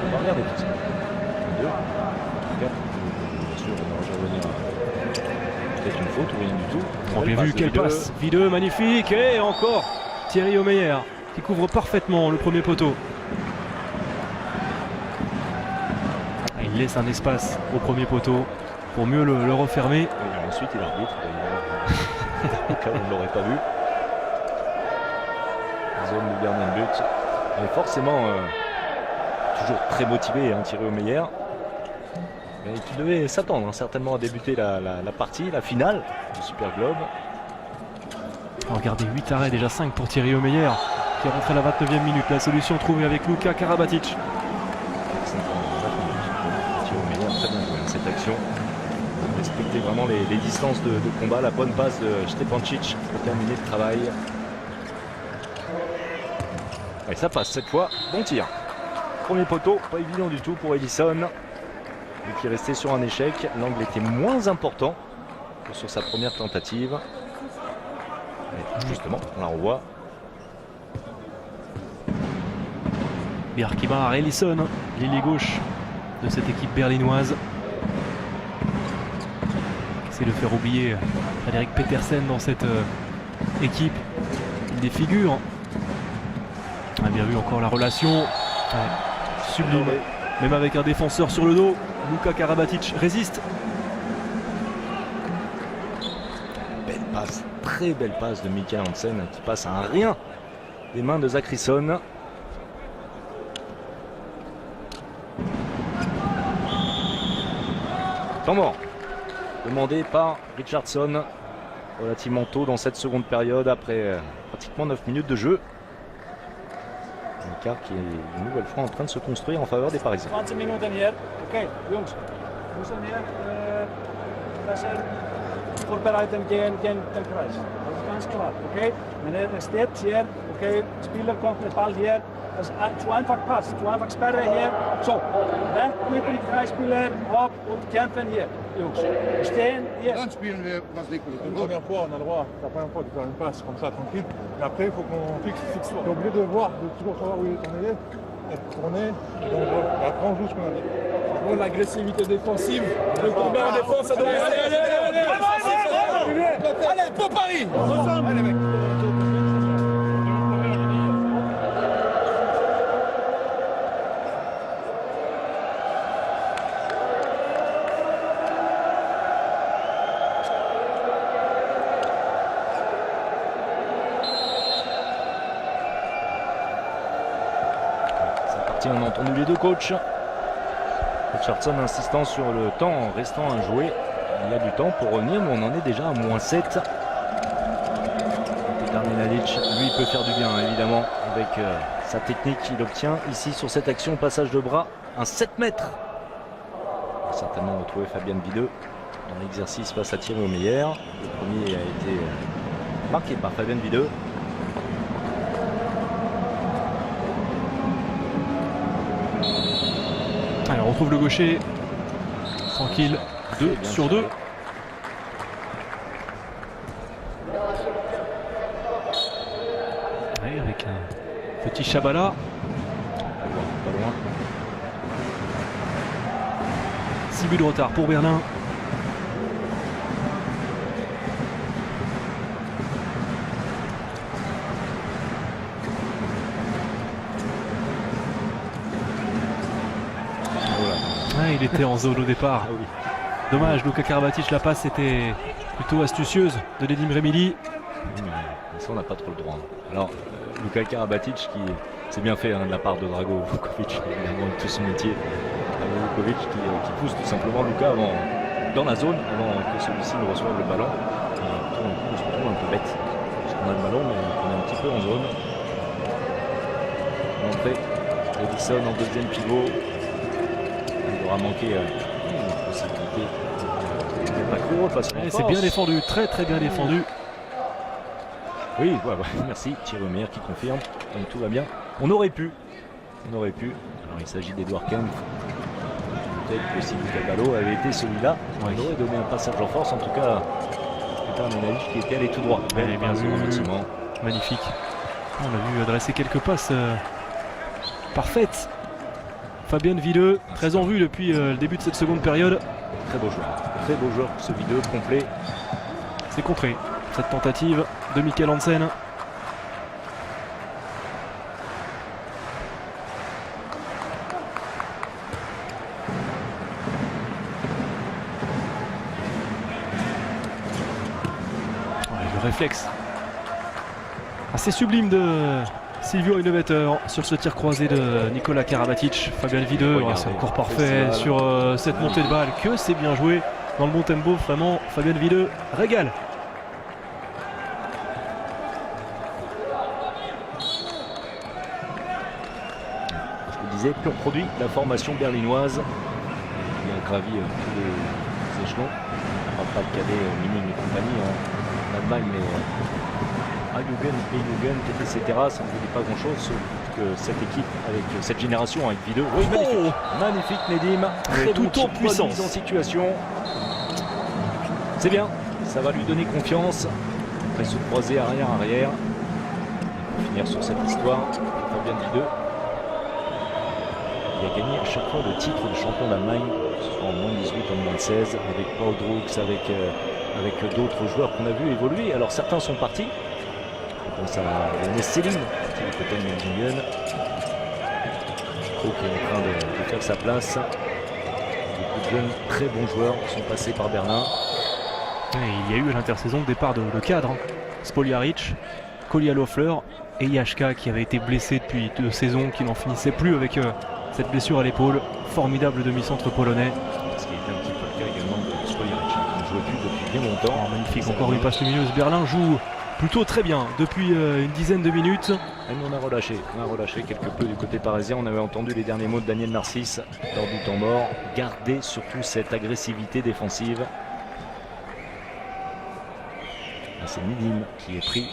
On va regarder tout ça. 2, 4. Bien sûr, on va revenir à peut-être une faute ou rien du tout. On a bien vu quelle passe. Wiede, magnifique. Et encore Thierry Omeyer qui couvre parfaitement le premier poteau. Il laisse un espace au premier poteau pour mieux le refermer. Et ensuite il arbitre. Au cas où on ne l'aurait pas vu. Zone du gardien de but. Mais forcément toujours très motivé, hein, Thierry Omeyer. Mais tu devais s'attendre certainement à débuter la partie, la finale du Super Globe. Regardez, 8 arrêts, déjà 5 pour Thierry Omeyer qui est rentré à la 29e minute. La solution trouvée avec Luka Karabatic. Thierry Omeyer très bien joué cette action. Respecter vraiment les distances de combat, la bonne passe de Stepancic pour terminer le travail. Et ça passe cette fois, bon tir. Premier poteau, pas évident du tout pour Ellison. Lui qui est resté sur un échec, l'angle était moins important que sur sa première tentative. Et justement, on la revoit. Bjarkimar Ellison, l'ailier gauche de cette équipe berlinoise. Qui essaie de faire oublier Frédéric Petersen dans cette équipe. Une des figures. On a bien vu encore la relation sublime. Même avec un défenseur sur le dos, Luka Karabatic résiste. Belle passe, très belle passe de Mikael Hansen qui passe à un rien des mains de Zachrisson. Temps mort demandé par Richardson relativement tôt dans cette seconde période après pratiquement 9 minutes de jeu. Un écart qui est une nouvelle fois en train de se construire en faveur des Parisiens. 20 minuten hier. Oké, jongens. We zijn hier. We zijn voorbereid geen kruis. Dat is ganz klar. Oké? Meneer steht hier. Oké, Spieler kommt mit Ball hier. Das ist zu einfach Pass, zu einfach Sperre hier. So, mit den Freispieler ab und kämpfen hier, Jungs. Stehen hier. Dan spielen wir, was Nicolas La première fois, on a le droit, la première fois, de faire une passe comme ça, tranquille. Mais après, il faut qu'on fixe. T'es obligé de voir, de toujours savoir où il est ton élève, être tourné. Donc, et après, on joue ce qu'on a dit. Bon, l'agressivité défensive, le combat en défense, ça doit aller. Allez, pour Paris. Allez, mec. On a entendu les deux coachs. Richardson insistant sur le temps restant à jouer. Il y a du temps pour revenir, mais on en est déjà à -7. Petar Nenadic, lui, peut faire du bien, évidemment, avec sa technique qu'il obtient ici sur cette action. Passage de bras, un 7 mètres. On va certainement retrouver Fabian Videux dans l'exercice face à Thierry Omeyer. Le premier a été marqué par Fabian Videux. Alors on retrouve le gaucher tranquille, 2 sur 2. Ouais, avec un petit Chabala. Pas loin. 6 buts de retard pour Berlin. Il était en zone au départ. Ah oui. Dommage, Luka Karabatic, la passe était plutôt astucieuse de Nedim Remili. Ça, on n'a pas trop le droit. Alors, Luka Karabatic, qui c'est bien fait de la part de Drago Vukovic, évidemment, de tout son métier. Drago Vukovic qui pousse tout simplement Luka dans la zone avant que celui-ci ne reçoive le ballon. On se retrouve un peu bête parce qu'on a le ballon, mais on est un petit peu en zone. Entrée, Edison en deuxième pivot. Il aura manqué une possibilité. C'est bien défendu, très très bien défendu. Oui, ouais, merci Thierry Omeyer qui confirme. Donc tout va bien. On aurait pu. Alors il s'agit d'Edouard Kempf. Peut-être que si Lucas Ballot avait été celui-là, on aurait donné un passage en force. En tout cas, Petar Nenadic qui était allé tout droit. Bien vu. Effectivement. Magnifique. On a vu adresser quelques passes parfaites. Fabien Videux, très en vue depuis le début de cette seconde période. Très beau joueur ce Videux complet. C'est contré, cette tentative de Mikael Hansen. Le réflexe assez sublime de Silvio Innovateur sur ce tir croisé de Nicolas Karabatic. Fabien Videux, c'est encore parfait sur cette montée de balle. Que c'est bien joué dans le bon tempo. Vraiment, Fabien Videux régale. Je vous disais, pur produit de la formation berlinoise. Il a gravi tous les échelons. On ne parle pas de cadet, Mining et compagnie en Allemagne, mais A-Jugend, B-Jugend, etc. Ça ne vous dit pas grand-chose que cette équipe, avec cette génération, avec Videux. Oui, magnifique Nedim. Très tout en puissance. Mise en situation. C'est bien, ça va lui donner confiance. Après se croiser arrière. Pour finir sur cette histoire, Fabien Videux. Il a gagné à chaque fois le titre de champion d'Allemagne, que ce soit en moins 18, en moins 16, avec Paul Drux, avec d'autres joueurs qu'on a vu évoluer. Alors certains sont partis. Je pense à Céline, qui est peut-être Mendingen. Nico qui est en train de faire sa place. Beaucoup de jeunes, très bons joueurs sont passés par Berlin. Et il y a eu à l'intersaison le départ de le cadre, Spoljaric, Kolja-Loeffler et Jaszka qui avait été blessé depuis 2 saisons, qui n'en finissait plus avec cette blessure à l'épaule. Formidable demi-centre polonais. Ce qui était un petit peu le cas également de Spoljaric, qui ne jouait plus depuis bien longtemps. Oh, magnifique, encore une passe lumineuse. Berlin joue plutôt très bien depuis une dizaine de minutes. Et nous, on a relâché quelque peu du côté parisien. On avait entendu les derniers mots de Daniel Narcisse lors du temps mort. Garder surtout cette agressivité défensive. C'est Nidim qui est pris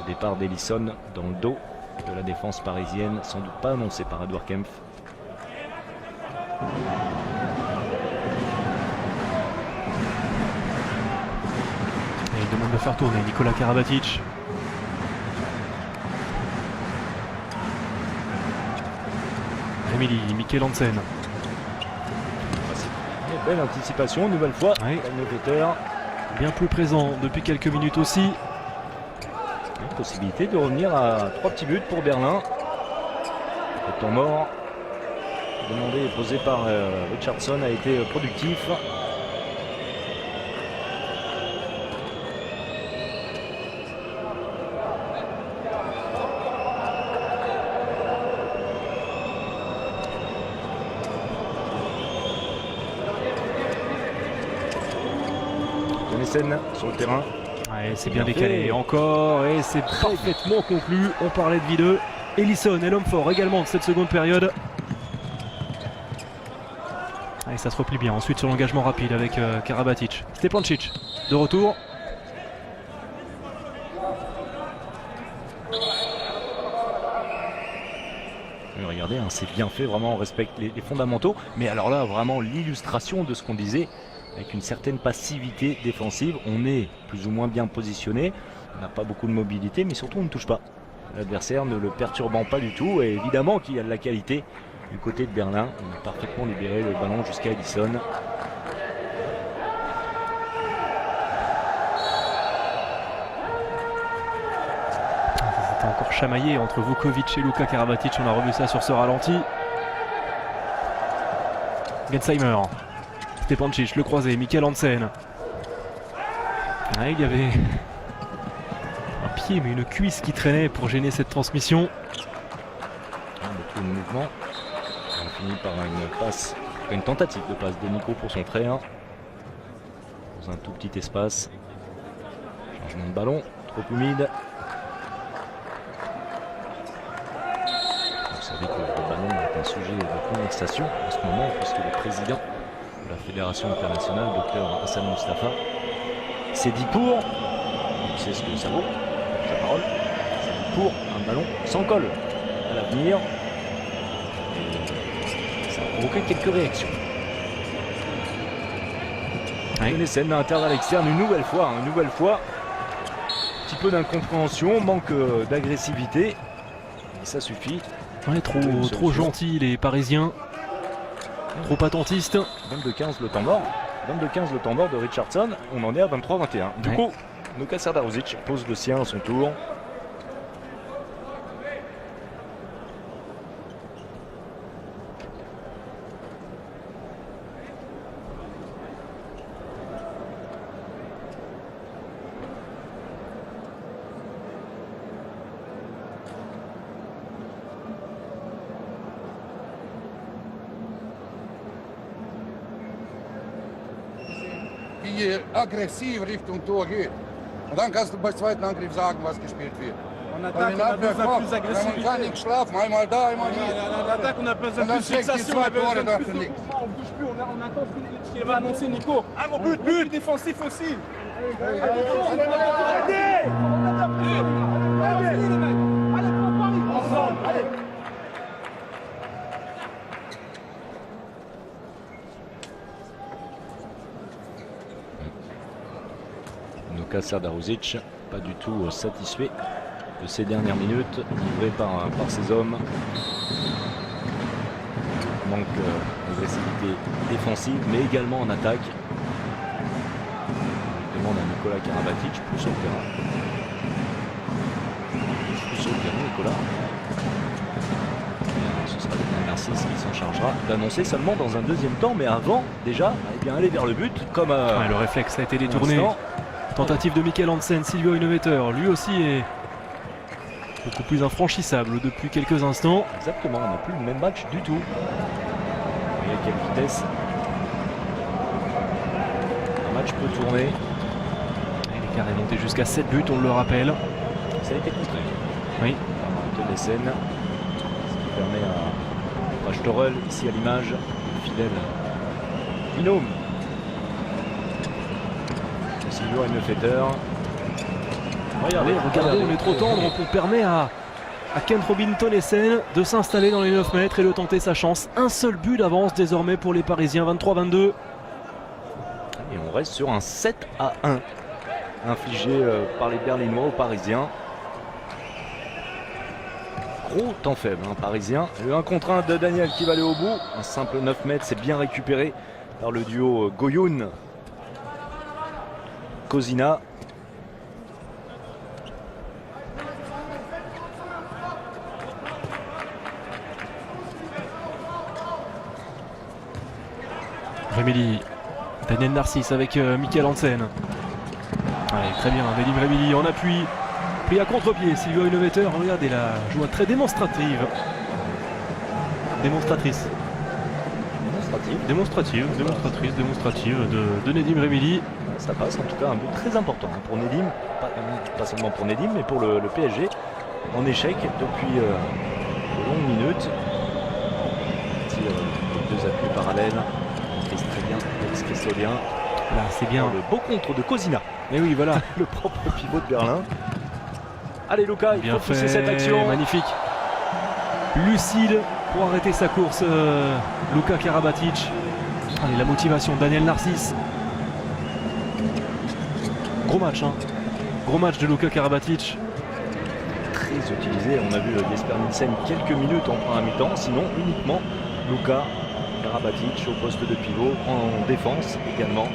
au départ d'Ellison dans le dos de la défense parisienne, sans doute pas annoncé par Edouard Kempf. Et il demande de faire tourner Nikola Karabatic. Emily, Mikkel Hansen. Belle anticipation, une nouvelle fois. Oui. Peter. Bien plus présent depuis quelques minutes aussi. Une possibilité de revenir à 3 petits buts pour Berlin. Le temps mort demandé et posé par Richardson a été productif. Sur le terrain. Ouais, c'est bien décalé fait. Encore et c'est parfaitement conclu. On parlait de V2. Ellison est l'homme fort également de cette seconde période. Et ça se replie bien ensuite sur l'engagement rapide avec Karabatic. Stepancic de retour. Regardez, hein, c'est bien fait, vraiment on respecte les fondamentaux. Mais alors là, vraiment l'illustration de ce qu'on disait. Avec une certaine passivité défensive, on est plus ou moins bien positionné, on n'a pas beaucoup de mobilité, mais surtout on ne touche pas. L'adversaire ne le perturbant pas du tout, et évidemment qu'il y a de la qualité du côté de Berlin. On a parfaitement libéré le ballon jusqu'à Ellison. C'était encore chamaillé entre Vukovic et Luka Karabatic, on a revu ça sur ce ralenti. Gensheimer. Stepancic, le croisé, Mikkel Hansen. Ah, il y avait un pied mais une cuisse qui traînait pour gêner cette transmission. Beaucoup de mouvement. On finit par une tentative de passe de Nico pour son frère. Dans un tout petit espace. Changement de ballon, trop humide. Vous savez que le ballon est un sujet de conversation en ce moment puisque le président la Fédération internationale, Dr Hassan Mustafa, s'est dit pour, on sait ce que ça vaut, sa parole, c'est dit pour un ballon sans colle à l'avenir. Ça a provoqué quelques réactions. Une scène d'intervalle externe une nouvelle fois. Un petit peu d'incompréhension, manque d'agressivité, et ça suffit. Ouais, trop gentils les Parisiens. Trop attentiste. 22-15 le temps mort. 22-15 le temps mort de Richardson. On en est à 23-21. Du coup, Nuka Serdar-Uzic pose le sien à son tour. Die aggressiv Richtung Tor geht. Und dann kannst du bei zweiten Angriff sagen, was gespielt wird. En attaque, on a besoin de plus agressivité. Man kann nicht schlafen, einmal da, einmal hier. En attaque, on a besoin de plus fixation, on a besoin de plus de mouvement, on bouge plus, on attend ce qu'il va annoncer Nico. Ah mon but défensif aussi. Nuka Serdar-Uzic, pas du tout satisfait de ces dernières minutes, livrées par ses hommes. Manque d'agressivité défensive, mais également en attaque. On demande à Nikola Karabatic, plus sur le terrain. Plus sur le terrain, Nicolas. Ce sera Daniel Narcisse qui s'en chargera d'annoncer seulement dans un deuxième temps. Mais avant, déjà, eh bien, aller vers le but comme le réflexe a été détourné. Tentative de Mikkel Hansen, Silvio Innovator, lui aussi est beaucoup plus infranchissable depuis quelques instants. Exactement, on n'a plus le même match du tout. Vous voyez à quelle vitesse un match peut tourner. Et l'écart est monté jusqu'à 7 buts, on le rappelle. Ça a été contré. Oui. Par Tonnesen, ce qui permet à Rachtorel, ici à l'image, fidèle binôme. Silvio Innovator. Regardez, on est trop tendre, on permet à Kent Robin Tonnesen de s'installer dans les 9 mètres et de tenter sa chance. Un seul but d'avance désormais pour les Parisiens, 23-22. Et on reste sur un 7-1 infligé par les Berlinois aux Parisiens. Gros temps faible, Parisien. Le 1 contre 1 de Daniel qui va aller au bout. Un simple 9 mètres, c'est bien récupéré par le duo Goyoun-Kozina. Rémilly, Daniel Narcisse avec Mikkel Hansen. Allez, très bien, Nedim Rémilly en appui. Pris à contre-pied, Silvio Innovator. Regardez la joie très démonstratrice de Nedim Rémilly. Ça passe en tout cas un but très important pour Nedim, pas seulement pour Nedim mais pour le PSG en échec depuis de longues minutes. Tire deux appuis parallèles, maîtrise très bien Alex Christolien. Là c'est bien le beau contre de Kozina. Et oui voilà le propre pivot de Berlin. Allez Luka, il bien faut pousser cette action. Magnifique. Lucide pour arrêter sa course, Luka Karabatic. Allez, la motivation, Daniel Narcisse. Gros match, gros match de Luka Karabatic. Très utilisé, on a vu Jesper Nielsen quelques minutes en première mi-temps, sinon uniquement Luka Karabatic au poste de pivot, en défense également.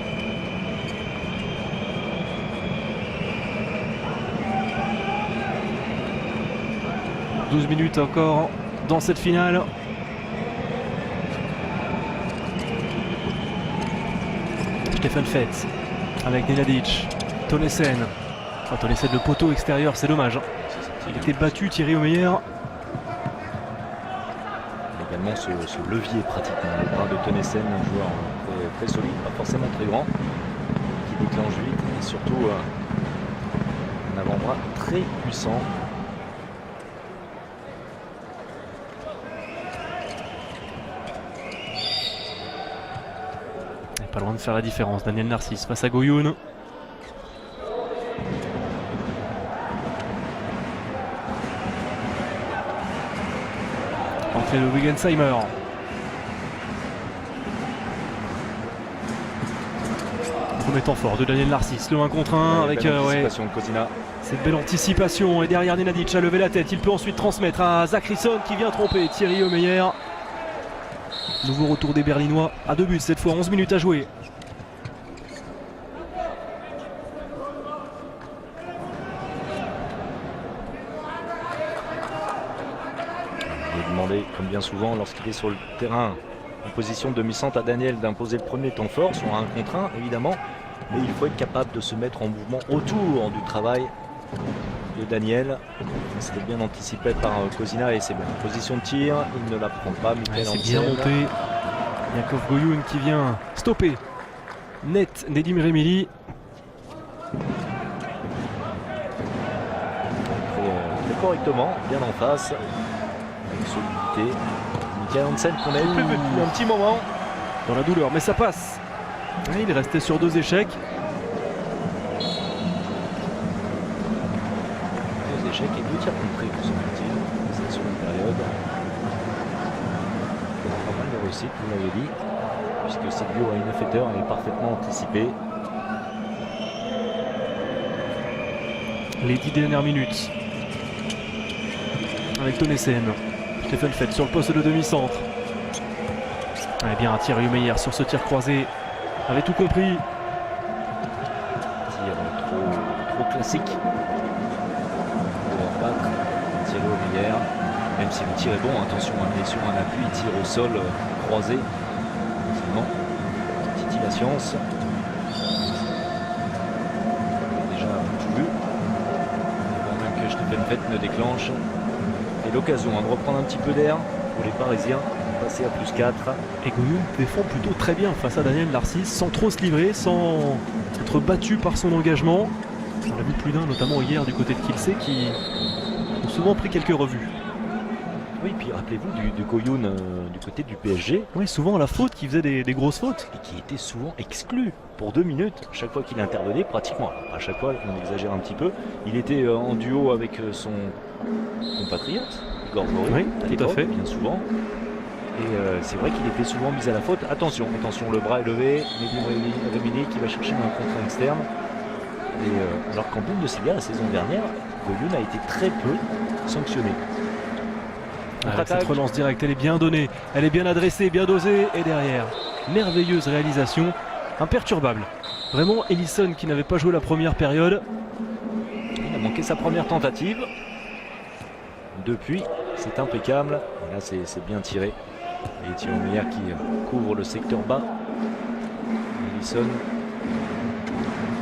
« 12 minutes encore dans cette finale. Stefan Fetz avec Nenadic, Tonnesen. Tonnesen le poteau extérieur, c'est dommage. Il était battu, Thierry Omeyer. Également ce levier pratiquement, le bras de Tonnesen, un joueur très solide, pas forcément très grand, qui déclenche vite et surtout un avant-bras très puissant. Pas loin de faire la différence, Daniel Narcisse face à Goyoun. Entrée de Wigensheimer. Premier temps fort de Daniel Narcisse, le 1 contre 1 avec cette belle anticipation. Et derrière Nenadic a levé la tête, il peut ensuite transmettre à Zachrisson qui vient tromper Thierry Omeyer. Nouveau retour des Berlinois à 2 buts cette fois, 11 minutes à jouer. Il est demandé, comme bien souvent, lorsqu'il est sur le terrain en position de demi-centre à Daniel d'imposer le premier temps fort sur un contre 1 évidemment, mais il faut être capable de se mettre en mouvement autour du travail de Daniel. C'était bien anticipé par Kozina et c'est bien. Position de tir, il ne la prend pas. C'est bien monté. Yakov Goyoun qui vient stopper net Nedim Rémilly. Très correctement, bien en face, avec solidité. Mikkel Hansen qu'on avait plus vu depuis un petit moment. Dans la douleur, mais ça passe. Et il est resté sur 2 échecs. 2 échecs et 2 tirs contrés pour ce petit. C'est sur une période. Pas mal de réussite, vous l'avez dit, puisque Silvio Innovator est parfaitement anticipé. Les 10 dernières minutes. Avec Tonnesen. Stefan Fetz sur le poste de demi-centre. Eh bien, Thierry Omeyer sur ce tir croisé avait tout compris. Tir trop classique. De battre Thierry Omeyer. Même si le tir est bon, attention, il est sur un appui, il tire au sol croisé. Seulement, titillation. Déjà tout vu. Avant même que Stephen Fett ne déclenche. Et l'occasion de reprendre un petit peu d'air pour les Parisiens, passer à +4. Et Goyoun défend plutôt très bien face à Daniel Narcisse, sans trop se livrer, sans être battu par son engagement. On l'a vu plus d'un, notamment hier du côté de Kielce, qui ont souvent pris quelques revues. Oui, puis rappelez-vous du Goyoun du côté du PSG. Oui, souvent à la faute, qui faisait des grosses fautes. Et qui était souvent exclu pour 2 minutes. Chaque fois qu'il intervenait, pratiquement. À chaque fois, on exagère un petit peu. Il était en duo avec son compatriote, Igor Gori, oui, tout à fait. Bien souvent. Et c'est vrai qu'il était souvent mis à la faute. Attention, le bras est levé. Nedim Remili qui va chercher un contre externe. Et, alors qu'en Bundesliga, la saison dernière, Goyoun a été très peu sanctionné. Cette relance directe, elle est bien donnée, elle est bien adressée, bien dosée. Et derrière, merveilleuse réalisation, imperturbable. Vraiment, Ellison qui n'avait pas joué la première période. Il a manqué sa première tentative. Depuis, c'est impeccable. Et là, c'est bien tiré. Et Thierry Meyer qui couvre le secteur bas. Ellison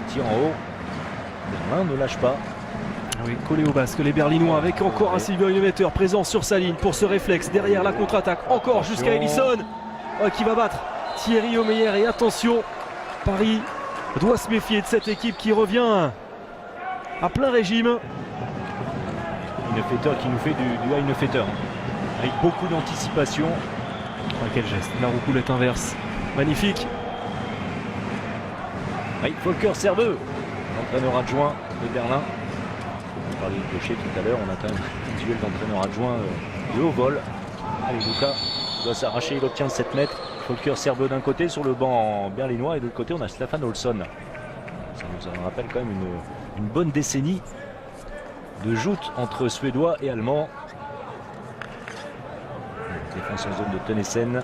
tire en haut. Berlin ne lâche pas. Oui, collé au basque, les Berlinois avec encore un Silvio Innovateur présent sur sa ligne pour ce réflexe. Derrière la contre-attaque, encore jusqu'à Ellison qui va battre Thierry Omeyer. Et attention, Paris doit se méfier de cette équipe qui revient à plein régime. Innovateur qui nous fait du Innovateur avec beaucoup d'anticipation. Quel geste, la roucoulette inverse, magnifique. Volker Serbeux, l'entraîneur adjoint de Berlin. On parlait de Gaucher tout à l'heure, on a quand même un duel d'entraîneur adjoint de haut vol. Allez, Lucas doit s'arracher, il obtient 7 mètres. Volker Serbeux d'un côté sur le banc berlinois et de l'autre côté on a Stefan Olsson. Ça nous rappelle quand même une bonne décennie de joute entre Suédois et Allemands. Défense en zone de Tennessen.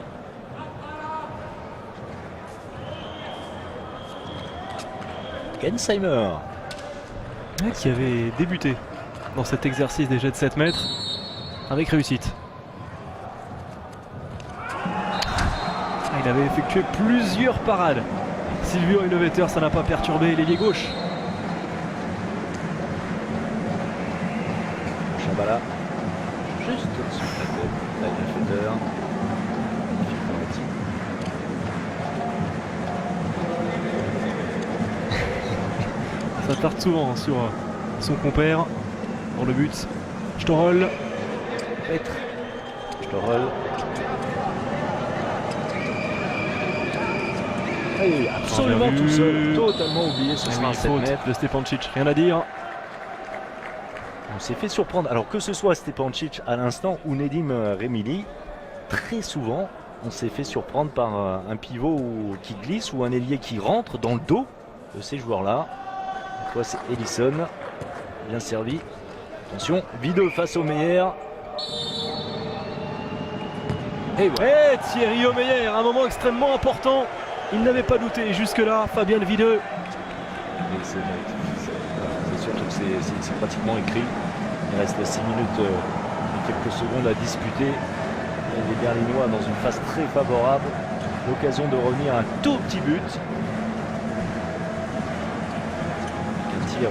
Gensheimer qui avait débuté dans cet exercice des jets de 7 mètres avec réussite. Il avait effectué plusieurs parades. Silvio Innovateur, ça n'a pas perturbé l'ailier gauche. Chabala, juste au-dessus de la tête, Innovateur. Ça tarde souvent sur son compère pour le but. Storel. Storel. Absolument tout seul, totalement oublié, ce sera un 7 mètres de Stepancic, rien à dire. On s'est fait surprendre, alors que ce soit Stepancic à l'instant ou Nedim Remili, très souvent on s'est fait surprendre par un pivot qui glisse ou un ailier qui rentre dans le dos de ces joueurs-là. Cette fois c'est Ellison, bien servi. Attention, Videux face au Meyer. Et Thierry Omeyer, un moment extrêmement important. Il n'avait pas douté jusque-là, Fabien Videux. C'est surtout que c'est pratiquement écrit. Il reste 6 minutes et quelques secondes à disputer. Les Berlinois dans une phase très favorable. L'occasion de revenir à un tout petit but. Un tir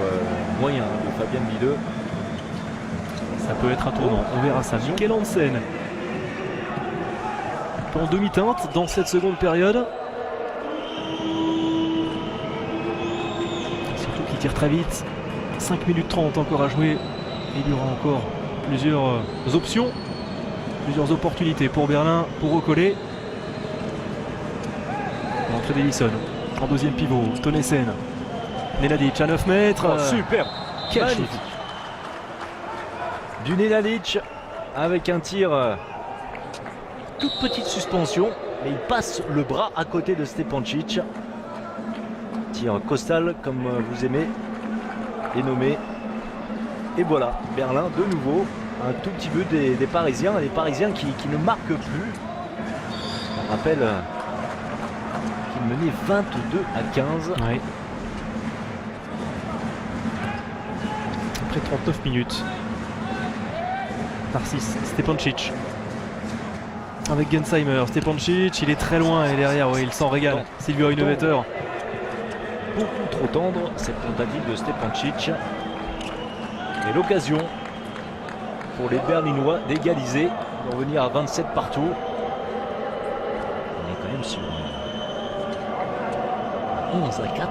moyen de Fabien Videux. Ça peut être un tournant, on verra ça. Mikkel Hansen en demi-teinte dans cette seconde période. Surtout qu'il tire très vite. 5 minutes 30 encore à jouer. Il y aura encore plusieurs options, plusieurs opportunités pour Berlin pour recoller. L'entrée d'Ellison en deuxième pivot. Tennessen. Nenadic à 9 mètres. Super. Quel shoot. Du Nenadic avec un tir, toute petite suspension, mais il passe le bras à côté de Stepancic. Tir costal comme vous aimez les nommer. Et voilà, Berlin de nouveau, un tout petit peu des Parisiens, les Parisiens qui ne marquent plus. On rappelle qu'ils menaient 22 à 15. Oui. Après 39 minutes. Narcisse Stepancic. Avec Gensheimer, Stepancic, il est très loin et derrière, il s'en régale. Silvio Innovator. Beaucoup trop tendre cette tentative de Stepancic. Et l'occasion pour les Berlinois d'égaliser, de revenir à 27 partout. On est quand même sur 11 à 4.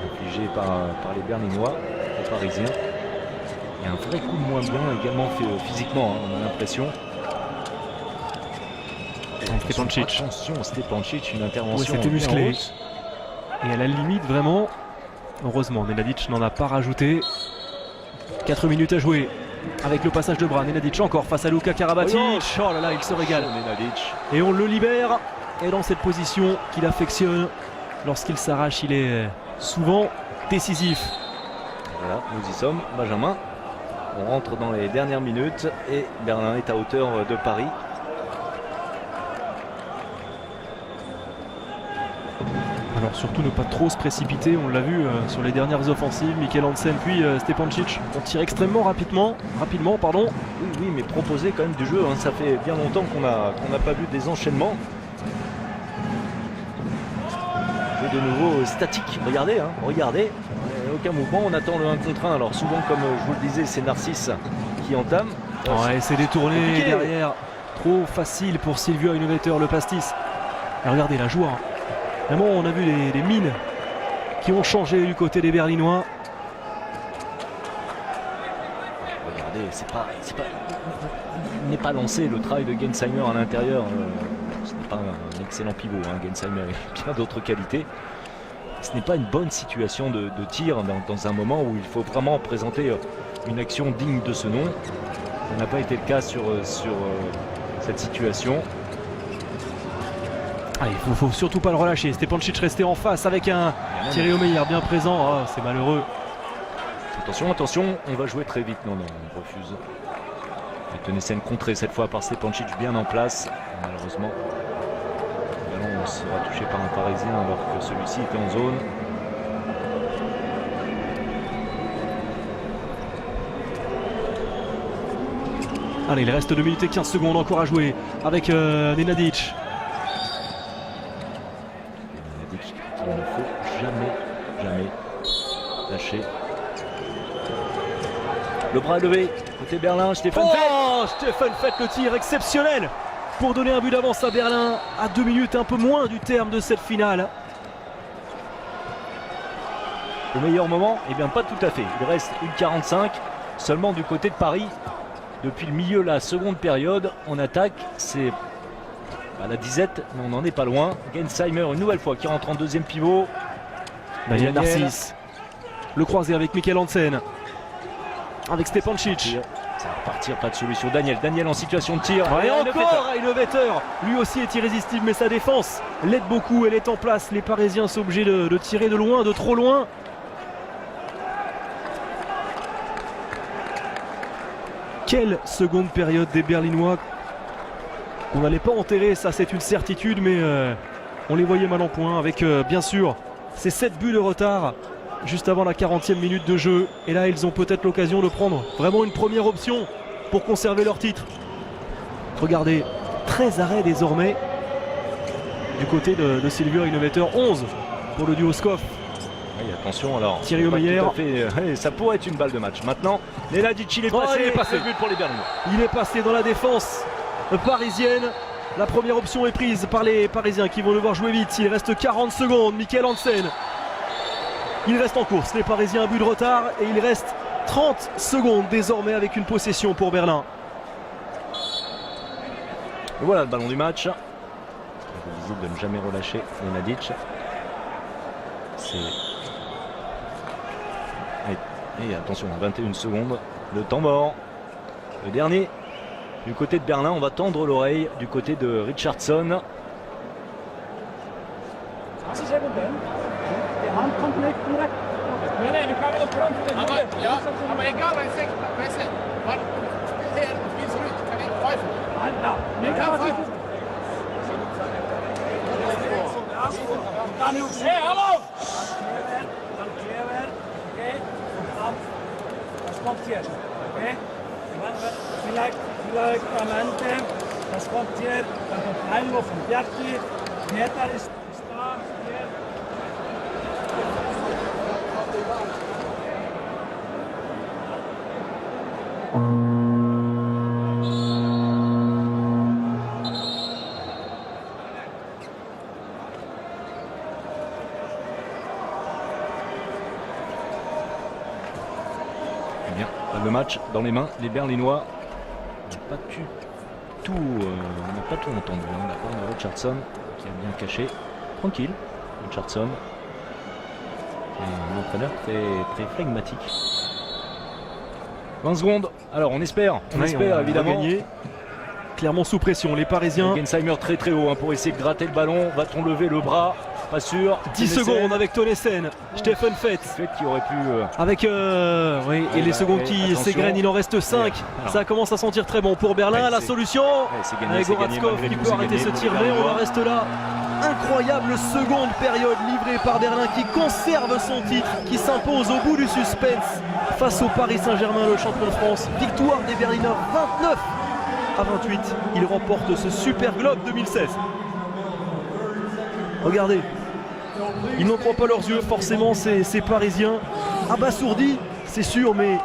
Infligé par les Berlinois, les Parisiens. Il y a un vrai coup de moins bien également fait physiquement, on a l'impression. Stepancic. Attention, Stepancic, une intervention. C'était musclé. Et à la limite, vraiment, heureusement, Nenadic n'en a pas rajouté. 4 minutes à jouer avec le passage de bras. Nenadic encore face à Luka Karabatic. Oh là là, il se régale. Et on le libère. Et dans cette position qu'il affectionne, lorsqu'il s'arrache, il est souvent décisif. Voilà, nous y sommes, Benjamin. On rentre dans les dernières minutes et Berlin est à hauteur de Paris. Alors surtout ne pas trop se précipiter, on l'a vu sur les dernières offensives, Mikkel Hansen puis Stepancic. On tire extrêmement rapidement, Oui, mais proposer quand même du jeu, hein. Ça fait bien longtemps qu'on n'a pas vu des enchaînements. Jeu de nouveau statique, regardez. Aucun mouvement, on attend le 1 contre 1. Alors souvent, comme je vous le disais, c'est Narcisse qui entame. Ouais, c'est détourné derrière, trop facile pour Silvio Innovator, le pastis. Et regardez la joie. Vraiment, on a vu les mines qui ont changé du côté des Berlinois. Regardez, il n'est pas lancé le travail de Gensheimer à l'intérieur. Ce n'est pas un excellent pivot, Gensheimer a bien d'autres qualités. Ce n'est pas une bonne situation de tir dans un moment où il faut vraiment présenter une action digne de ce nom. Ça n'a pas été le cas sur cette situation. Il ne faut surtout pas le relâcher. Stepancic resté en face avec un Thierry Omeyer bien présent. C'est malheureux. Attention, on va jouer très vite. Non, on refuse. Tennyson contré cette fois par Stepancic bien en place. Malheureusement, le ballon sera touché par un Parisien alors que celui-ci était en zone. Allez, il reste 2 minutes et 15 secondes encore à jouer avec Nenadic. Il ne faut jamais lâcher. Le bras levé, côté Berlin, Stéphane Fett. Stéphane Fett, le tir exceptionnel pour donner un but d'avance à Berlin à 2 minutes, un peu moins du terme de cette finale. Le meilleur moment? Eh bien pas tout à fait. Il reste 1:45 seulement du côté de Paris. Depuis le milieu de la seconde période, on attaque. C'est la disette, mais on n'en est pas loin. Gensheimer une nouvelle fois qui rentre en deuxième pivot. Daniel Narcisse. Le croisé avec Mikkel Hansen. Avec Stepancic. Ça va repartir, pas de solution. Daniel en situation de tir. Et encore Innovator. Lui aussi est irrésistible, mais sa défense l'aide beaucoup. Elle est en place. Les Parisiens sont obligés de tirer de loin, de trop loin. Quelle seconde période des Berlinois qu'on n'allait pas enterrer, ça c'est une certitude, mais on les voyait mal en point avec bien sûr ces 7 buts de retard juste avant la 40e minute de jeu. Et là ils ont peut-être l'occasion de prendre vraiment une première option pour conserver leur titre. Regardez, 13 arrêts désormais du côté de Silvio Innovator, 11 pour le duo Skov. Oui, attention alors. Thierry Omeyer. Ça pourrait être une balle de match. Maintenant, Nenadic il est passé. But pour les Berlinois. Il est passé dans la défense parisienne. La première option est prise par les Parisiens qui vont devoir jouer vite. Il reste 40 secondes. Mikkel Hansen. Il reste en course. Les Parisiens, un but de retard. Et il reste 30 secondes désormais avec une possession pour Berlin. Et voilà le ballon du match. Il décide de ne jamais relâcher Nenadic. Et attention, 21 secondes. Le temps mort. Le dernier. Du côté de Berlin, on va tendre l'oreille du côté de Richardson. Vielleicht am Ende, das kommt hier, dann kommt Einwurf von Bjarki, Peter ist da, hier. Eh bien, le match dans les mains, les Berlinois n'ont pas tout, on n'a pas tout entendu de la part de Richardson qui a bien caché. Tranquille, Richardson. Un entraîneur très flegmatique. 20 secondes, alors on espère évidemment. Gagner. Clairement sous pression, les Parisiens. Gensheimer très haut pour essayer de gratter le ballon. Va-t-on lever le bras? Pas sûr. 10 secondes avec Tonesen, Stefan Fett. Fett qui aurait pu... Avec et les secondes qui s'égrènent, il en reste 5. Ça commence à sentir très bon pour Berlin. La solution avec Goratskov qui peut arrêter ce tir, mais on en reste là. Incroyable seconde période livrée par Berlin qui conserve son titre, qui s'impose au bout du suspense face au Paris Saint-Germain, le champion de France. Victoire des Berlinois 29-28. Ils remportent ce Super Globe 2016. Regardez, ils n'en croient pas leurs yeux, forcément ces Parisiens abasourdis, c'est sûr, mais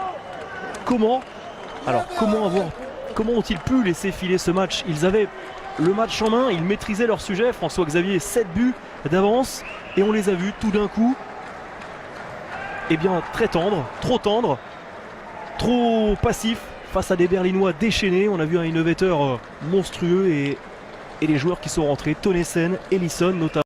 comment ont-ils pu laisser filer ce match? Ils avaient le match en main, ils maîtrisaient leur sujet. François-Xavier, 7 buts d'avance, et on les a vus tout d'un coup, eh bien très tendres, trop passifs face à des Berlinois déchaînés. On a vu un innovateur monstrueux et les joueurs qui sont rentrés, Tonesen, Ellison notamment.